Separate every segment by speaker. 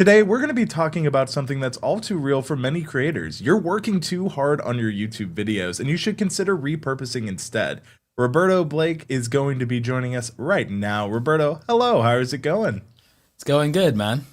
Speaker 1: Today, we're going to be talking about something that's all too real for many creators. You're working too hard on your YouTube videos, and you should consider repurposing instead. Roberto Blake is going to be joining us right now. Roberto, hello, how is it going?
Speaker 2: It's going good, man.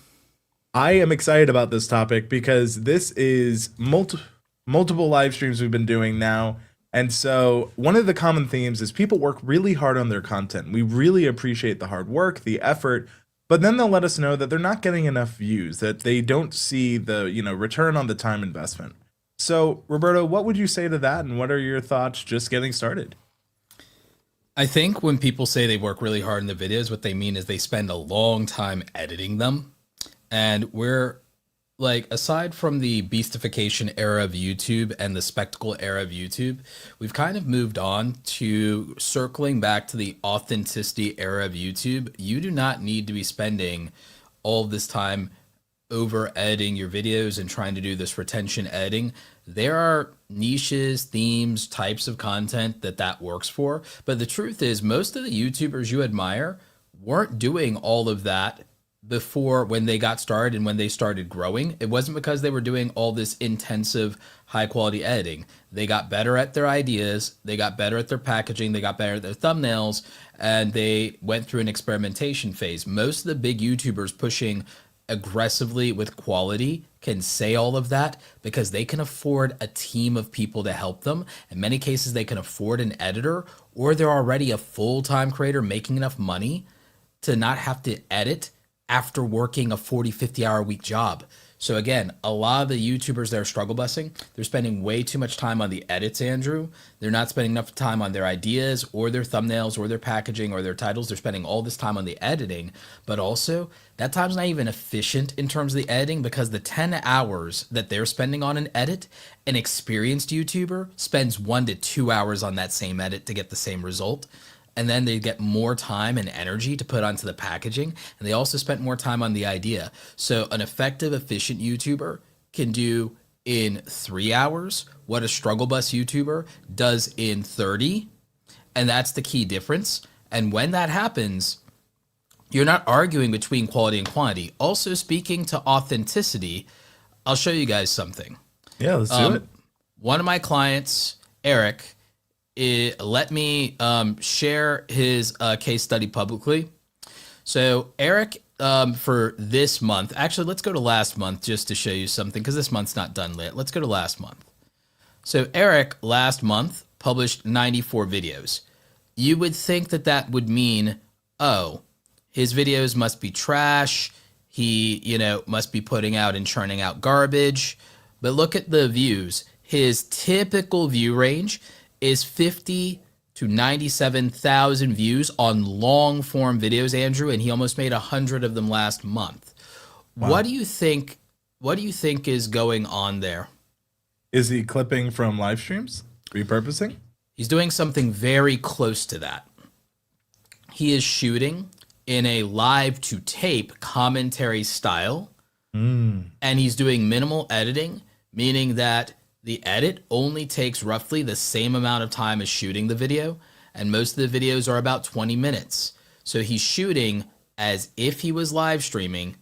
Speaker 1: I am excited about this topic because this is multiple live streams we've been doing now. And so, one of the common themes is people work really hard on their content. We really appreciate the hard work, the effort, but then they'll let us know that they're not getting enough views, that they don't see the, return on the time investment. So, Roberto, what would you say to that, and what are your thoughts just getting started?
Speaker 2: I think when people say they work really hard in the videos, what they mean is they spend a long time editing them. And we're like, aside from the beastification era of YouTube and the spectacle era of YouTube, we've kind of moved on to circling back to the authenticity era of YouTube. You do not need to be spending all this time over editing your videos and trying to do this retention editing. There are niches, themes, types of content that works for. But the truth is, most of the YouTubers you admire weren't doing all of that before, when they got started and when they started growing. It wasn't because they were doing all this intensive high quality editing. They got better at their ideas, they got better at their packaging, they got better at their thumbnails, and they went through an experimentation phase. Most of the big YouTubers pushing aggressively with quality can say all of that because they can afford a team of people to help them. In many cases, they can afford an editor, or they're already a full-time creator making enough money to not have to edit after working a 40, 50-hour week job. So again, a lot of the YouTubers that are struggle busing, they're spending way too much time on the edits, Andrew. They're not spending enough time on their ideas or their thumbnails or their packaging or their titles. They're spending all this time on the editing, but also that time's not even efficient in terms of the editing, because the 10 hours that they're spending on an edit, an experienced YouTuber spends 1 to 2 hours on that same edit to get the same result. And then they get more time and energy to put onto the packaging. And they also spent more time on the idea. So an effective, efficient YouTuber can do in 3 hours what a struggle bus YouTuber does in 30. And that's the key difference. And when that happens, you're not arguing between quality and quantity. Also, speaking to authenticity, I'll show you guys something.
Speaker 1: Yeah, let's do it.
Speaker 2: One of my clients, Eric, let me share his case study publicly. So Eric, for this month, actually, let's go to last month just to show you something, because this month's not done yet. Let's go to last month. So Eric last month published 94 videos. You would think that that would mean, oh, his videos must be trash. He, must be putting out and churning out garbage. But look at the views. His typical view range is 50 to 97,000 views on long form videos, Andrew, and he almost made 100 of them last month. Wow. What do you think is going on there?
Speaker 1: Is he clipping from live streams? Repurposing?
Speaker 2: He's doing something very close to that. He is shooting in a live to tape commentary style, and he's doing minimal editing, meaning that the edit only takes roughly the same amount of time as shooting the video, and most of the videos are about 20 minutes. So he's shooting as if he was live streaming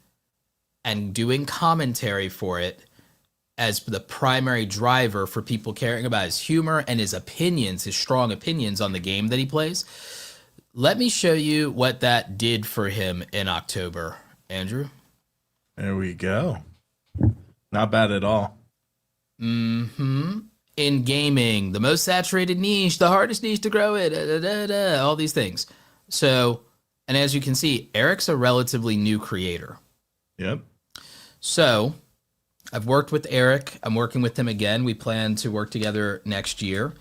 Speaker 2: and doing commentary for it as the primary driver for people caring about his humor and his opinions, his strong opinions on the game that he plays. Let me show you what that did for him in October, Andrew.
Speaker 1: There we go. Not bad at all.
Speaker 2: In gaming, the most saturated niche, the hardest niche to grow it, all these things. So, and as you can see, Eric's a relatively new creator.
Speaker 1: Yep.
Speaker 2: So, I've worked with Eric. I'm working with him again. We plan to work together next year.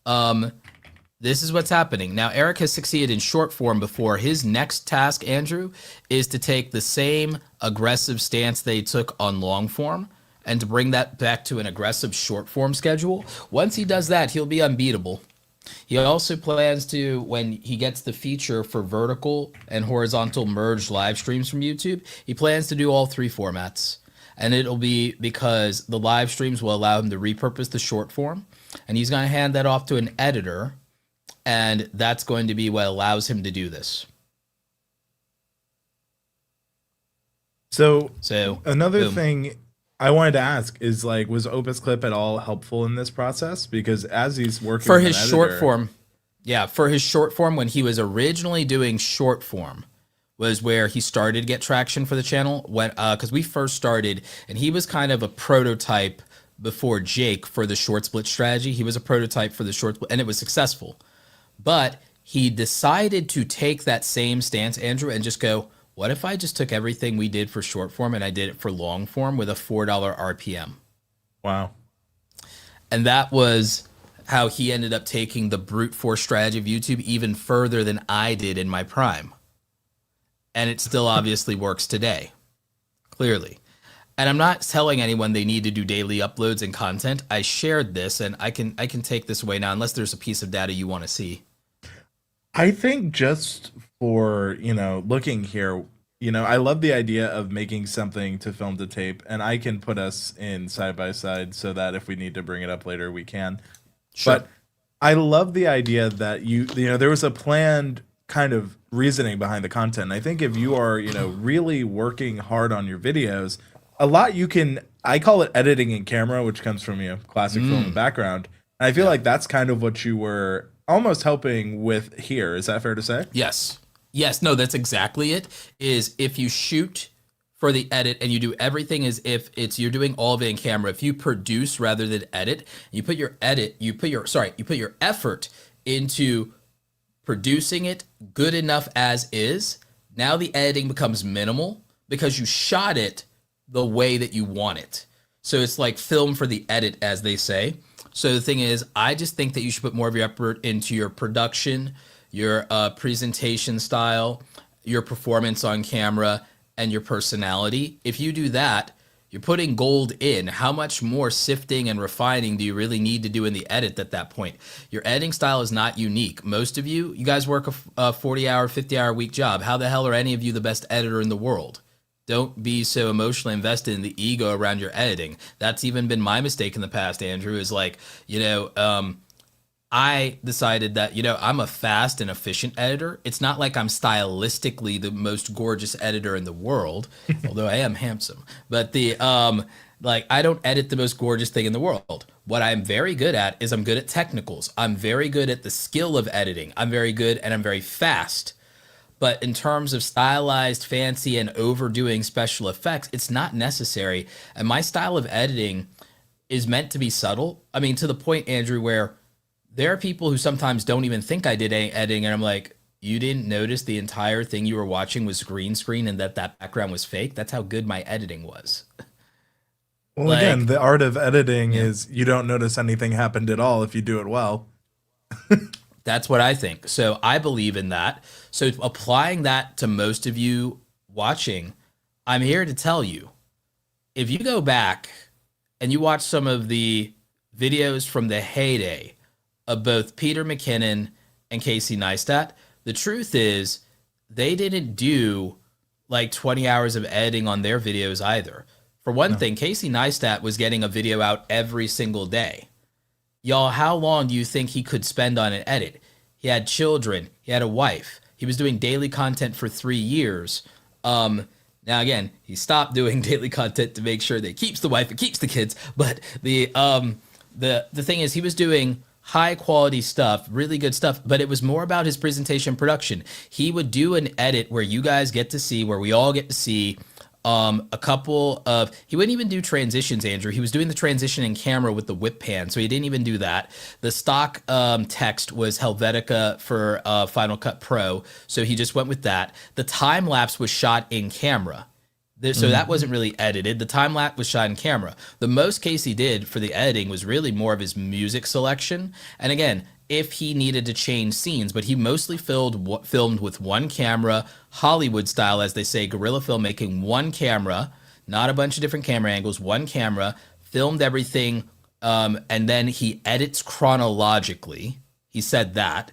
Speaker 2: This is what's happening. Now, Eric has succeeded in short form before. His next task, Andrew, is to take the same aggressive stance they took on long form and to bring that back to an aggressive short form schedule. Once he does that, he'll be unbeatable. He also plans to, when he gets the feature for vertical and horizontal merged live streams from YouTube, he plans to do all 3 formats. And it'll be because the live streams will allow him to repurpose the short form, and he's going to hand that off to an editor, and that's going to be what allows him to do this. So
Speaker 1: another
Speaker 2: boom.
Speaker 1: thing I wanted to ask is like, was OpusClip at all helpful in this process? Because as he's working
Speaker 2: For
Speaker 1: with an
Speaker 2: his short
Speaker 1: editor,
Speaker 2: form, yeah, for his short form, when he was originally doing short form, was where he started to get traction for the channel. When because we first started, and he was kind of a prototype before Jake for the short split strategy. He was a prototype for the short split, and it was successful. But he decided to take that same stance, Andrew, and just go, what if I just took everything we did for short form and I did it for long form with a $4 RPM?
Speaker 1: wow.
Speaker 2: And that was how he ended up taking the brute force strategy of YouTube even further than I did in my prime. And it still obviously works today, clearly. And I'm not telling anyone they need to do daily uploads and content. I shared this, and I can take this away now, unless there's a piece of data you want to see.
Speaker 1: I think just for, looking here, I love the idea of making something to film to tape, and I can put us in side by side so that if we need to bring it up later, we can.
Speaker 2: Sure.
Speaker 1: But I love the idea that there was a planned kind of reasoning behind the content. I think if you are, really working hard on your videos, a lot I call it editing in camera, which comes from, classic film and background. And I feel like that's kind of what you were almost helping with here. Is that fair to say?
Speaker 2: Yes. Yes. No, that's exactly it. Is if you shoot for the edit and you do everything as if you're doing all of it in camera. If you produce rather than edit, you put your effort into producing it good enough as is. Now the editing becomes minimal because you shot it the way that you want it. So it's like film for the edit, as they say. So the thing is, I just think that you should put more of your effort into your production, your presentation style, your performance on camera, and your personality. If you do that, you're putting gold in. How much more sifting and refining do you really need to do in the edit at that point? Your editing style is not unique. Most of you guys work a 40-hour, 50-hour week job. How the hell are any of you the best editor in the world? Don't be so emotionally invested in the ego around your editing. That's even been my mistake in the past, Andrew, is like, I decided that, I'm a fast and efficient editor. It's not like I'm stylistically the most gorgeous editor in the world, although I am handsome. But I don't edit the most gorgeous thing in the world. What I'm very good at is I'm good at technicals. I'm very good at the skill of editing. I'm very good and I'm very fast. But in terms of stylized, fancy, and overdoing special effects, it's not necessary. And my style of editing is meant to be subtle. I mean, to the point, Andrew, where there are people who sometimes don't even think I did any editing, and I'm like, you didn't notice the entire thing you were watching was green screen and that background was fake? That's how good my editing was.
Speaker 1: Well, again, the art of editing is you don't notice anything happened at all if you do it well.
Speaker 2: That's what I think. So I believe in that. So applying that to most of you watching, I'm here to tell you, if you go back and you watch some of the videos from the heyday of both Peter McKinnon and Casey Neistat, the truth is they didn't do like 20 hours of editing on their videos either. For one thing, Casey Neistat was getting a video out every single day. Y'all, how long do you think he could spend on an edit? He had children. He had a wife. He was doing daily content for 3 years. Now, again, he stopped doing daily content to make sure that he keeps the wife and keeps the kids. But the thing is, he was doing high quality stuff, really good stuff, but it was more about his presentation production. He would do an edit where you guys get to see, where we all get to see a couple of, he wouldn't even do transitions, Andrew. He was doing the transition in camera with the whip pan, so he didn't even do that. The stock text was Helvetica for Final Cut Pro, so he just went with that. The time lapse was shot in camera. So that wasn't really edited. The time lapse was shot in camera. The most Casey did for the editing was really more of his music selection. And again, if he needed to change scenes, but he mostly filmed with one camera, Hollywood style, as they say, guerrilla filmmaking, one camera, not a bunch of different camera angles, one camera, filmed everything, and then he edits chronologically. He said that.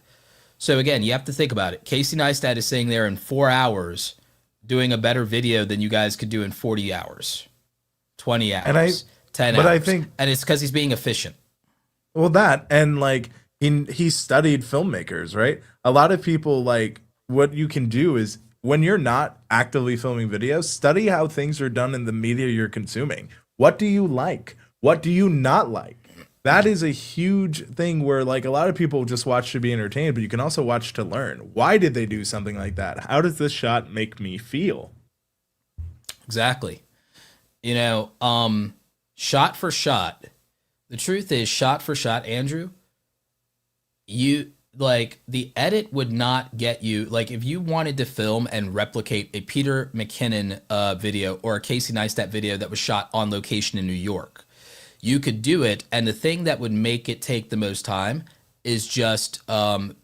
Speaker 2: So again, you have to think about it. Casey Neistat is sitting there in 4 hours doing a better video than you guys could do in 40 hours, 20 hours, 10 hours.
Speaker 1: I think,
Speaker 2: and it's because he's being efficient.
Speaker 1: Well, that, and like, he studied filmmakers, right? A lot of people, like, what you can do is when you're not actively filming videos, study how things are done in the media you're consuming. What do you like? What do you not like? That is a huge thing where like a lot of people just watch to be entertained, but you can also watch to learn. Why did they do something like that? How does this shot make me feel?
Speaker 2: Exactly. You know, shot for shot. The truth is, shot for shot, Andrew, you like the edit would not get you. Like if you wanted to film and replicate a Peter McKinnon video or a Casey Neistat video that was shot on location in New York, you could do it. And the thing that would make it take the most time is just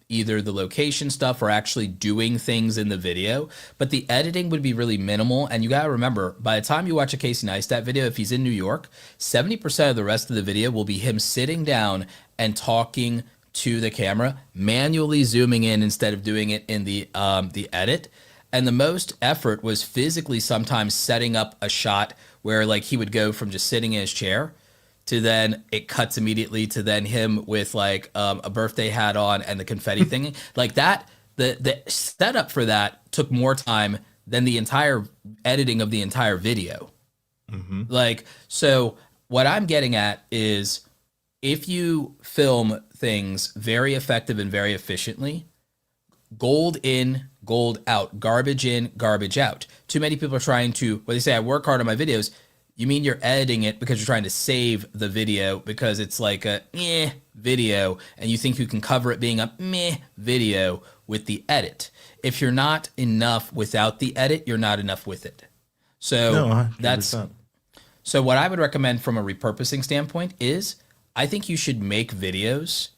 Speaker 2: either the location stuff or actually doing things in the video. But the editing would be really minimal. And you got to remember, by the time you watch a Casey Neistat video, if he's in New York, 70% of the rest of the video will be him sitting down and talking to the camera, manually zooming in instead of doing it in the edit. And the most effort was physically sometimes setting up a shot where like he would go from just sitting in his chair to then it cuts immediately to then him with like a birthday hat on and the confetti thing like that. The setup for that took more time than the entire editing of the entire video. Mm-hmm. Like, so what I'm getting at is if you film things very effective and very efficiently, gold in, gold out, garbage in, garbage out. Too many people are trying to, when they say I work hard on my videos, you mean you're editing it because you're trying to save the video because it's like a meh video and you think you can cover it being a meh video with the edit. If you're not enough without the edit, you're not enough with it. So
Speaker 1: No,
Speaker 2: that's, so what I would recommend from a repurposing standpoint is I think you should make videos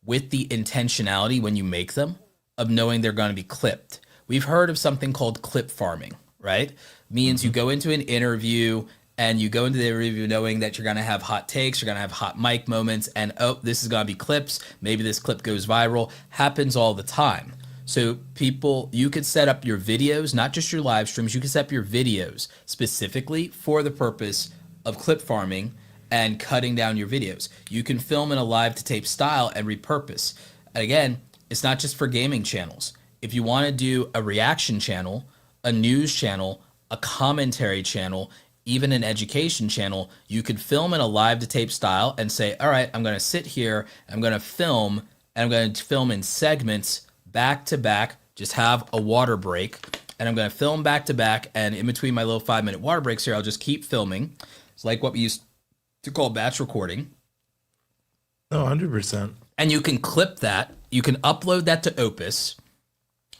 Speaker 2: with the intentionality when you make them of knowing they're going to be clipped. We've heard of something called clip farming, right? Means you go into an interview and you go into the interview knowing that you're going to have hot takes, you're going to have hot mic moments, and oh, this is going to be clips. Maybe this clip goes viral. Happens all the time. So people, you could set up your videos, not just your live streams, you could set up your videos specifically for the purpose of clip farming and cutting down your videos. You can film in a live to tape style and repurpose. And again, it's not just for gaming channels. If you want to do a reaction channel, a news channel, a commentary channel, even an education channel, you could film in a live to tape style and say, all right, I'm going to sit here, I'm going to film, and I'm going to film in segments back to back, just have a water break, and I'm going to film back to back, and in between my little 5-minute water breaks here, I'll just keep filming. It's like what we used to call batch recording.
Speaker 1: Oh, 100%.
Speaker 2: And you can clip that, you can upload that to Opus,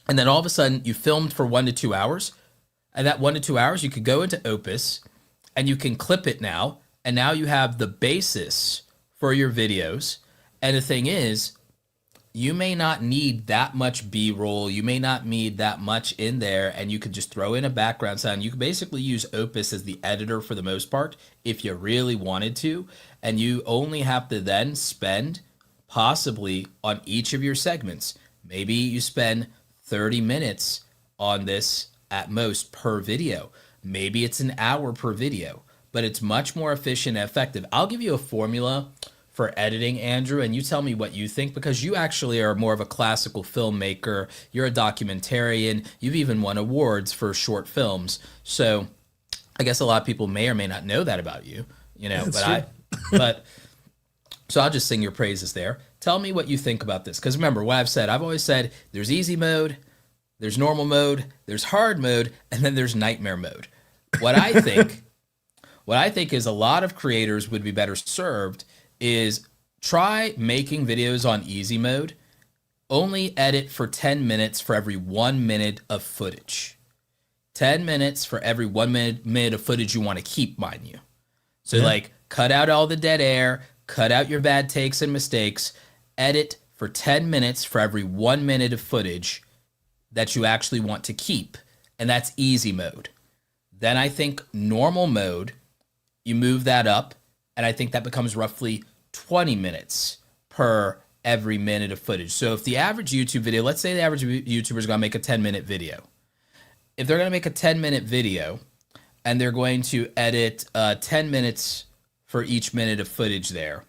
Speaker 2: and then all of a sudden you filmed for 1 to 2 hours, and that 1 to 2 hours you could go into Opus and you can clip it now, and now you have the basis for your videos. And the thing is, you may not need that much B-roll, you may not need that much in there, and you could just throw in a background sound. You could basically use Opus as the editor for the most part if you really wanted to, and you only have to then spend possibly on each of your segments. Maybe you spend 30 minutes on this at most per video. Maybe it's an hour per video, but it's much more efficient and effective. I'll give you a formula for editing, Andrew, and you tell me what you think, because you actually are more of a classical filmmaker. You're a documentarian. You've even won awards for short films. So I guess a lot of people may or may not know that about you, you know, so I'll just sing your praises there. Tell me what you think about this. Because remember what I've always said, there's easy mode, there's normal mode, there's hard mode, and then there's nightmare mode. What I think is a lot of creators would be better served is try making videos on easy mode. Only edit for 10 minutes for every 1 minute of footage. 10 minutes for every 1 minute of footage you want to keep, mind you. So like cut out all the dead air, cut out your bad takes and mistakes, edit for 10 minutes for every 1 minute of footage that you actually want to keep. And that's easy mode. Then I think normal mode, you move that up, and I think that becomes roughly 20 minutes per every minute of footage. So if the average YouTube video, let's say the average YouTuber is going to make a 10-minute video. If they're going to make a 10-minute video and they're going to edit 10 minutes for each minute of footage there,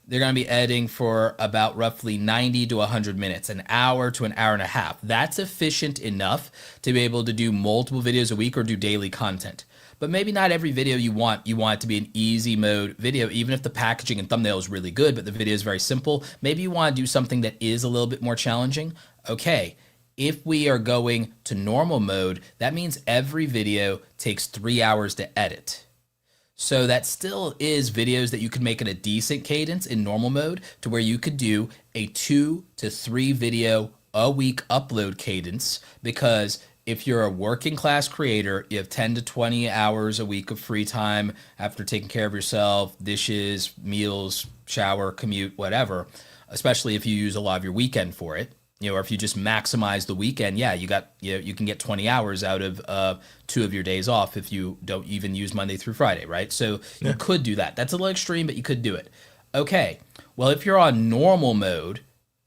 Speaker 2: they're going to be editing for about roughly 90 to 100 minutes, an hour to an hour and a half. That's efficient enough to be able to do multiple videos a week or do daily content. But maybe not every video you want it to be an easy mode video, even if the packaging and thumbnail is really good, but the video is very simple. Maybe you want to do something that is a little bit more challenging. Okay, if we are going to normal mode, that means every video takes 3 hours to edit. So that still is videos that you could make at a decent cadence in normal mode to where you could do a 2 to 3 video a week upload cadence, because if you're a working class creator, you have 10 to 20 hours a week of free time after taking care of yourself, dishes, meals, shower, commute, whatever, especially if you use a lot of your weekend for it. Or if you just maximize the weekend, you can get 20 hours out of 2 of your days off if you don't even use Monday through Friday, right? So you could do that. That's a little extreme, but you could do it. Okay, well, if you're on normal mode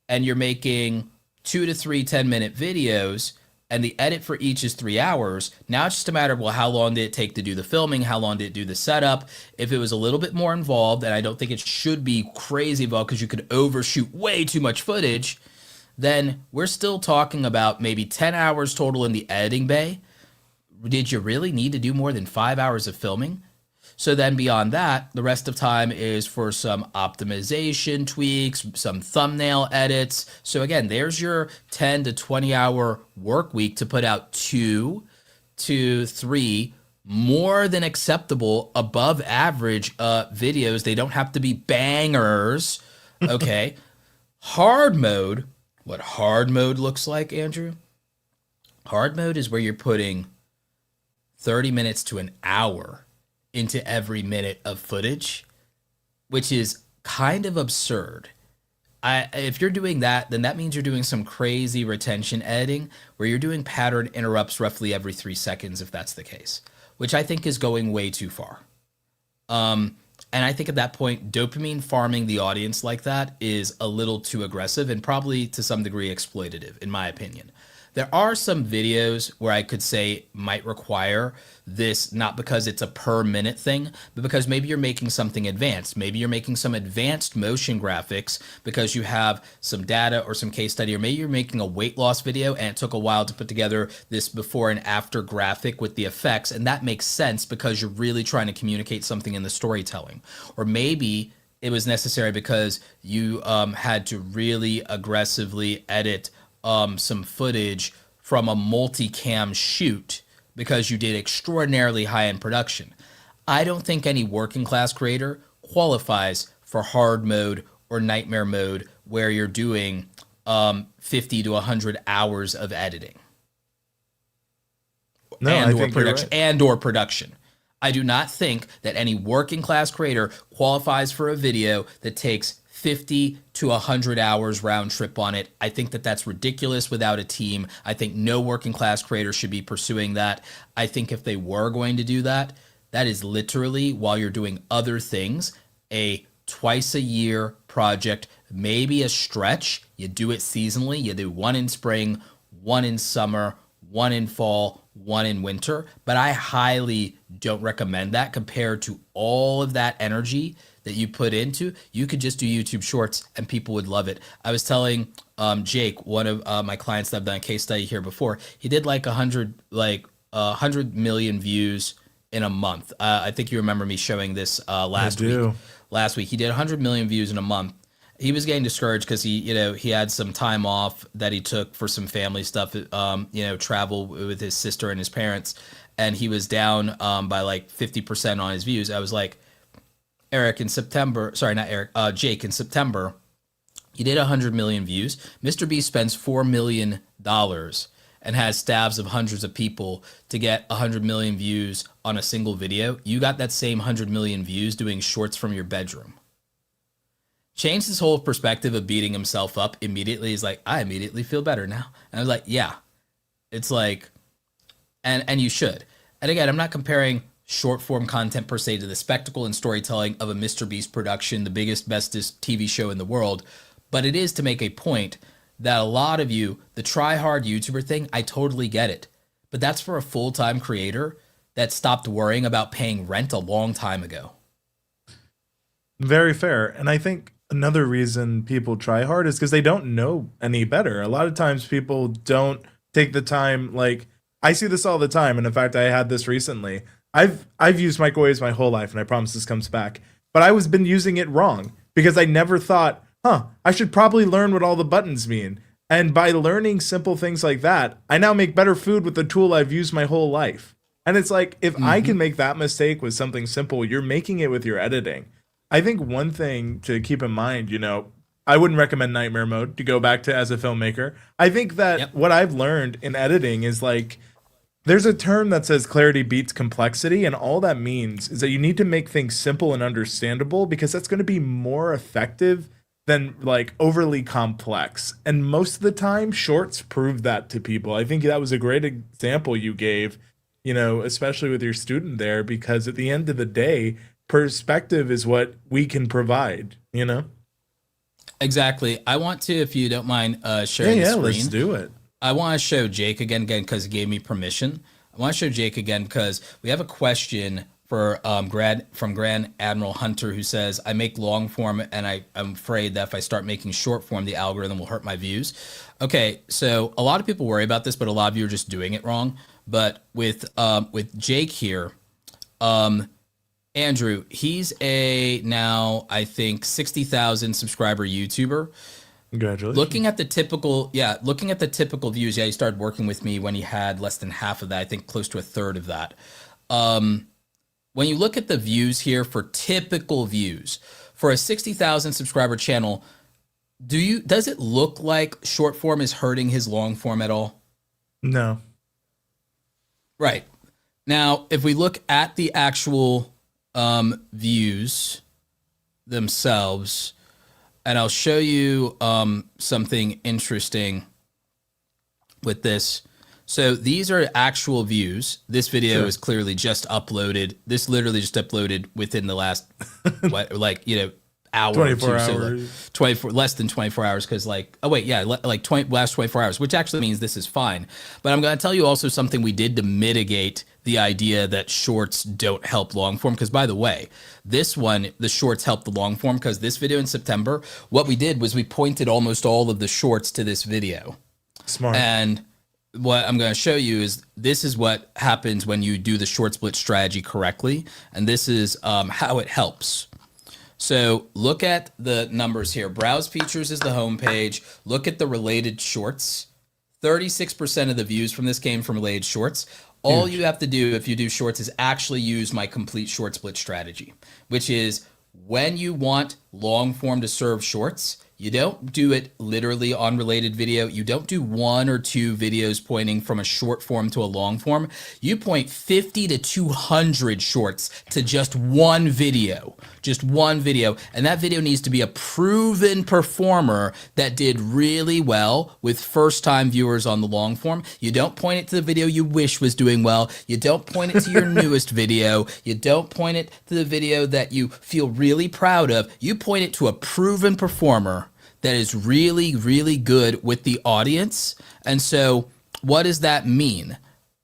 Speaker 2: and you're making 2 to 3 10-minute videos and the edit for each is 3 hours, now it's just a matter of, well, how long did it take to do the filming? How long did it do the setup? If it was a little bit more involved, and I don't think it should be crazy involved because you could overshoot way too much footage, then we're still talking about maybe 10 hours total in the editing bay. Did you really need to do more than 5 hours of filming? So then beyond that, the rest of time is for some optimization tweaks, some thumbnail edits. So again, there's your 10 to 20 hour work week to put out 2 to 3 more than acceptable, above average videos. They don't have to be bangers. Okay. Hard mode. What hard mode looks like, Andrew? Hard mode is where you're putting 30 minutes to an hour into every minute of footage, which is kind of absurd. If you're doing that, then that means you're doing some crazy retention editing where you're doing pattern interrupts roughly every 3 seconds, if that's the case, which I think is going way too far. And I think at that point, dopamine farming the audience like that is a little too aggressive and probably to some degree exploitative, in my opinion. There are some videos where I could say might require this, not because it's a per minute thing, but because maybe you're making something advanced. Maybe you're making some advanced motion graphics because you have some data or some case study, or maybe you're making a weight loss video and it took a while to put together this before and after graphic with the effects. And that makes sense because you're really trying to communicate something in the storytelling. Or maybe it was necessary because you had to really aggressively edit some footage from a multicam shoot because you did extraordinarily high-end production. I don't think any working class creator qualifies for hard mode or nightmare mode where you're doing 50 to 100 hours of editing.
Speaker 1: No, I think you're right.
Speaker 2: And or production. I do not think that any working class creator qualifies for a video that takes 50 to 100 hours round trip on it. I think that that's ridiculous without a team. I think no working class creator should be pursuing that. I think if they were going to do that, that is literally, while you're doing other things, a twice a year project, maybe a stretch. You do it seasonally. You do one in spring, one in summer, one in fall, one in winter. But I highly don't recommend that compared to all of that energy that you put into. You could just do YouTube shorts and people would love it. I was telling Jake, one of my clients that I've done a case study here before, he did like 100 million views in a month. I think you remember me showing this last week. Last week he did 100 million views in a month. He was getting discouraged because he had some time off that he took for some family stuff, travel with his sister and his parents, and he was down by like 50% on his views. I was like, Jake, in September, he did 100 million views. Mr. Beast spends $4 million and has staffs of hundreds of people to get 100 million views on a single video. You got that same 100 million views doing shorts from your bedroom. Changed his whole perspective of beating himself up immediately. He's like, I immediately feel better now. And I was like, yeah. It's like, and you should. And again, I'm not comparing short form content per se to the spectacle and storytelling of a Mr. Beast production, the biggest, bestest TV show in the world. But it is to make a point that a lot of you, the try hard YouTuber thing, I totally get it. But that's for a full-time creator that stopped worrying about paying rent a long time ago.
Speaker 1: Very fair. And I think another reason people try hard is because they don't know any better. A lot of times people don't take the time. Like, I see this all the time, and in fact I had this recently. I've used microwaves my whole life, and I promise this comes back, but I was been using it wrong because I never thought, I should probably learn what all the buttons mean. And by learning simple things like that, I now make better food with the tool I've used my whole life. And it's like, if I can make that mistake with something simple, you're making it with your editing. I think one thing to keep in mind, I wouldn't recommend nightmare mode to go back to as a filmmaker. I think that what I've learned in editing is like, there's a term that says clarity beats complexity, and all that means is that you need to make things simple and understandable because that's going to be more effective than like overly complex. And most of the time, shorts prove that to people. I think that was a great example you gave, especially with your student there, because at the end of the day, perspective is what we can provide.
Speaker 2: Exactly. I want to, if you don't mind, sharing the screen.
Speaker 1: Let's do it.
Speaker 2: I want to show Jake again because he gave me permission. I want to show Jake again because we have a question for from Grand Admiral Hunter, who says, I make long form and I'm afraid that if I start making short form, the algorithm will hurt my views. Okay, so a lot of people worry about this, but a lot of you are just doing it wrong. But with Jake here, Andrew, he's a now I think 60,000 subscriber YouTuber.
Speaker 1: Congratulations.
Speaker 2: Looking at the typical views, he started working with me when he had less than half of that. I think close to a third of that. When you look at the views here for typical views for a 60,000 subscriber channel, does it look like short form is hurting his long form at all?
Speaker 1: No.
Speaker 2: Right. Now, if we look at the actual views themselves, and I'll show you something interesting with this. So these are actual views. This video is clearly just uploaded. This literally just uploaded within the last, hour
Speaker 1: 24
Speaker 2: or two.
Speaker 1: hours.
Speaker 2: So like 24, less than 24 hours because last 24 hours, which actually means this is fine. But I'm going to tell you also something we did to mitigate the idea that shorts don't help long form. Because by the way, this one, the shorts help the long form because this video in September, what we did was we pointed almost all of the shorts to this video.
Speaker 1: Smart.
Speaker 2: And what I'm going to show you is this is what happens when you do the short split strategy correctly. And this is how it helps. So look at the numbers here. Browse features is the home page. Look at the related shorts. 36% of the views from this came from related shorts. All you have to do if you do shorts is actually use my complete short split strategy, which is when you want long form to serve shorts, you don't do it literally on related video. You don't do 1 or 2 videos pointing from a short form to a long form. You point 50 to 200 shorts to just one video. Just one video. And that video needs to be a proven performer that did really well with first-time viewers on the long form. You don't point it to the video you wish was doing well. You don't point it to your newest video. You don't point it to the video that you feel really proud of. You point it to a proven performer that is really, really good with the audience. And so what does that mean?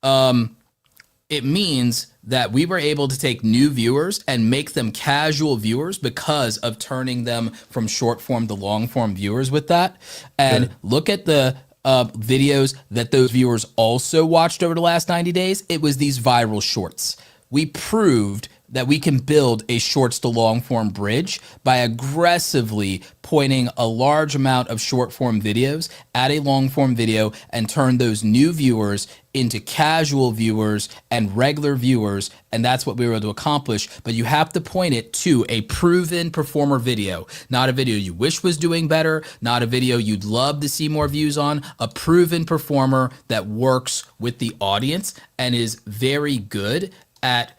Speaker 2: It means that we were able to take new viewers and make them casual viewers because of turning them from short form to long form viewers with that. And look at the videos that those viewers also watched over the last 90 days. It was these viral shorts. We proved that we can build a shorts to long form bridge by aggressively pointing a large amount of short form videos at a long form video and turn those new viewers into casual viewers and regular viewers. And that's what we were able to accomplish. But you have to point it to a proven performer video, not a video you wish was doing better, not a video you'd love to see more views on, a proven performer that works with the audience and is very good at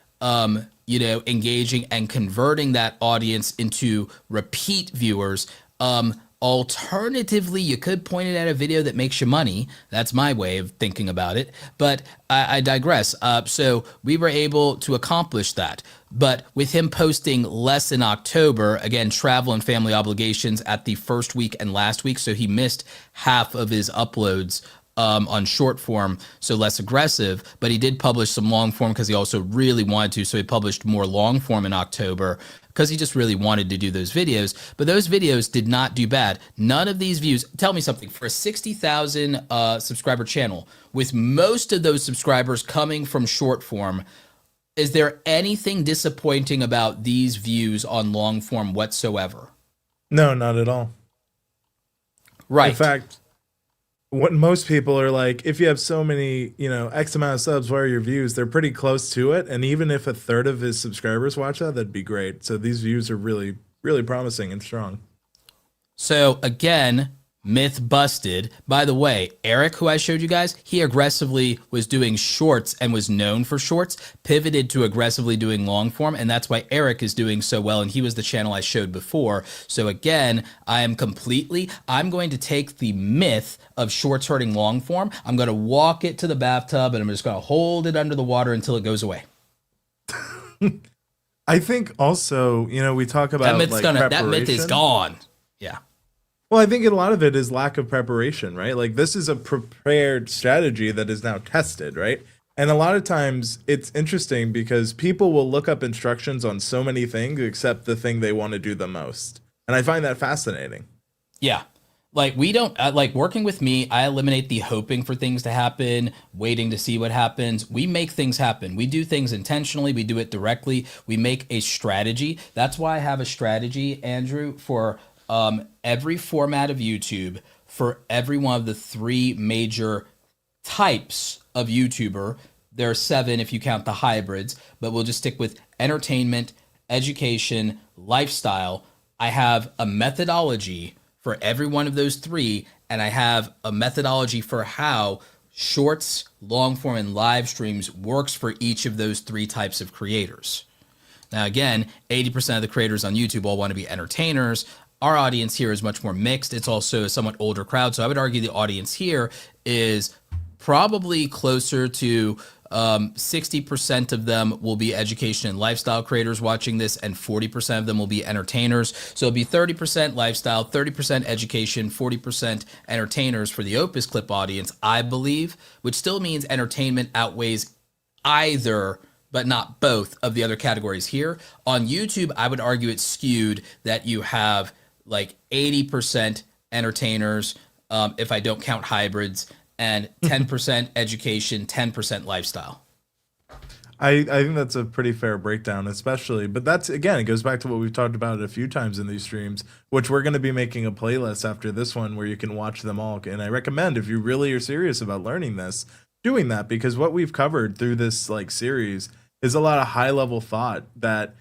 Speaker 2: engaging and converting that audience into repeat viewers. Alternatively, you could point it at a video that makes you money. That's my way of thinking about it. But I digress. So we were able to accomplish that. But with him posting less in October, again, travel and family obligations at the first week and last week, so he missed half of his uploads on short form, so less aggressive, but he did publish some long form because he also really wanted to. So he published more long form in October because he just really wanted to do those videos. But those videos did not do bad. None of these views, tell me something, for a 60,000 subscriber channel, with most of those subscribers coming from short form, is there anything disappointing about these views on long form whatsoever?
Speaker 1: No, not at all.
Speaker 2: Right.
Speaker 1: In fact, what most people are like, if you have so many, X amount of subs, what are your views? They're pretty close to it. And even if a third of his subscribers watch that'd be great. So these views are really, really promising and strong.
Speaker 2: So again, myth busted. By the way, Eric, who I showed you guys, he aggressively was doing shorts and was known for shorts, pivoted to aggressively doing long form, and that's why Eric is doing so well, and he was the channel I showed before. So again, I'm going to take the myth of shorts hurting long form, I'm going to walk it to the bathtub, and I'm just going to hold it under the water until it goes away.
Speaker 1: I think also, we talk about
Speaker 2: that myth is gone. Yeah.
Speaker 1: Well, I think a lot of it is lack of preparation, right? Like this is a prepared strategy that is now tested, right? And a lot of times it's interesting because people will look up instructions on so many things except the thing they want to do the most. And I find that fascinating.
Speaker 2: Yeah. Like we don't like working with me. I eliminate the hoping for things to happen, waiting to see what happens. We make things happen. We do things intentionally. We do it directly. We make a strategy. That's why I have a strategy, Andrew, for every format of YouTube, for every one of the three major types of YouTuber. There are 7 if you count the hybrids, but we'll just stick with entertainment, education, lifestyle. I have a methodology for every one of those 3, and I have a methodology for how shorts, long form, and live streams works for each of those 3 types of creators. Now, again, 80% of the creators on YouTube all want to be entertainers. Our audience here is much more mixed. It's also a somewhat older crowd. So I would argue the audience here is probably closer to 60% of them will be education and lifestyle creators watching this, and 40% of them will be entertainers. So it'll be 30% lifestyle, 30% education, 40% entertainers for the OpusClip audience, I believe, which still means entertainment outweighs either but not both of the other categories here. On YouTube, I would argue it's skewed that you have like 80% entertainers, if I don't count hybrids, and 10% education, 10% lifestyle.
Speaker 1: I think that's a pretty fair breakdown, especially, but that's, again, it goes back to what we've talked about a few times in these streams, which we're going to be making a playlist after this one where you can watch them all. And I recommend, if you really are serious about learning this, doing that, because what we've covered through this series is a lot of high level thought that,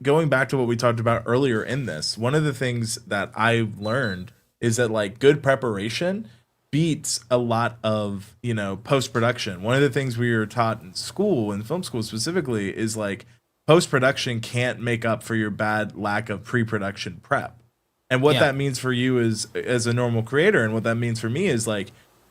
Speaker 1: going back to what we talked about earlier in this, one of the things that I've learned is that good preparation beats a lot of, post-production. One of the things we were taught in school, in film school specifically, is post-production can't make up for your bad lack of pre-production prep. And what that means for you is, as a normal creator, and what that means for me is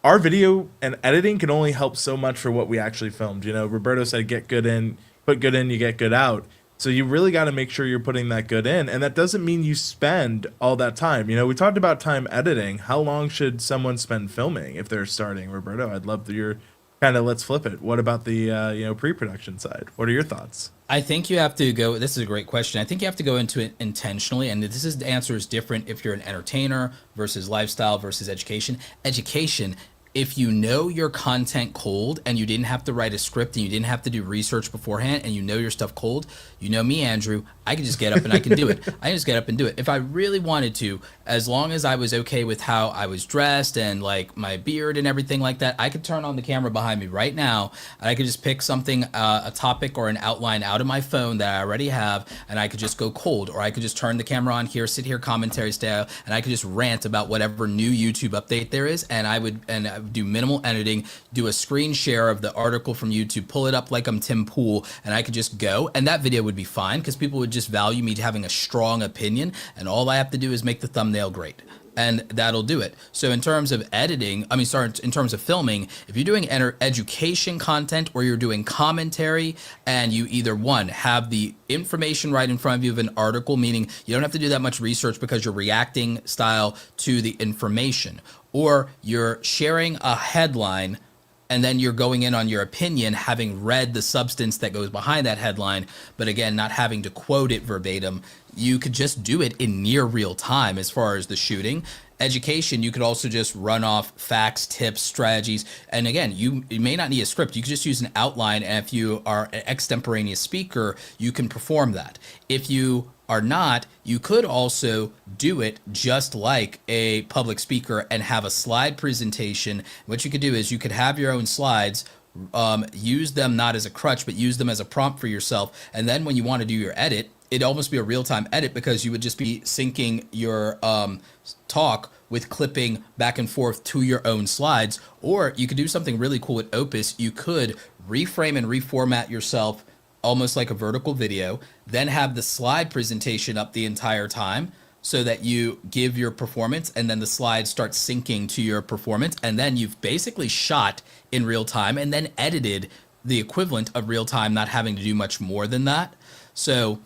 Speaker 1: our video and editing can only help so much for what we actually filmed. Roberto said, get good in, put good in, you get good out. So you really got to make sure you're putting that good in. And that doesn't mean you spend all that time. We talked about time editing. How long should someone spend filming if they're starting? Roberto, I'd love your let's flip it. What about the, pre-production side? What are your thoughts?
Speaker 2: I think you have to go, this is a great question. I think you have to go into it intentionally. And the answer is different if you're an entertainer versus lifestyle versus education. Education, if you know your content cold and you didn't have to write a script and you didn't have to do research beforehand and you know your stuff cold, you know me, Andrew, I can just get up and I can do it. I can just get up and do it. If I really wanted to, as long as I was okay with how I was dressed and my beard and everything like that, I could turn on the camera behind me right now and I could just pick something, a topic or an outline out of my phone that I already have, and I could just go cold, or I could just turn the camera on here, sit here commentary style, and I could just rant about whatever new YouTube update there is, and I would do minimal editing, do a screen share of the article from YouTube, pull it up like I'm Tim Pool, and I could just go, and that video would be fine because people would just value me having a strong opinion, and all I have to do is make the thumbnail great. and that'll do it. So in terms of editing, I mean, sorry, in terms of filming, if you're doing education content or you're doing commentary and you either one, have the information right in front of you of an article, meaning you don't have to do that much research because you're reacting style to the information, or you're sharing a headline and then you're going in on your opinion, having read the substance that goes behind that headline, but again, not having to quote it verbatim. You could just do it in near real time as far as the shooting. Education, you could also just run off facts, tips, strategies. And again, you may not need a script. You could just use an outline. And if you are an extemporaneous speaker, you can perform that. If you are not, you could also do it just like a public speaker and have a slide presentation. What you could do is you could have your own slides, use them not as a crutch, but use them as a prompt for yourself. And then when you want to do your edit, it'd almost be a real-time edit because you would just be syncing your talk with clipping back and forth to your own slides. Or you could do something really cool with Opus. You could reframe and reformat yourself almost like a vertical video, then have the slide presentation up the entire time so that you give your performance and then the slides start syncing to your performance. And then you've basically shot in real time and then edited the equivalent of real time, not having to do much more than that. So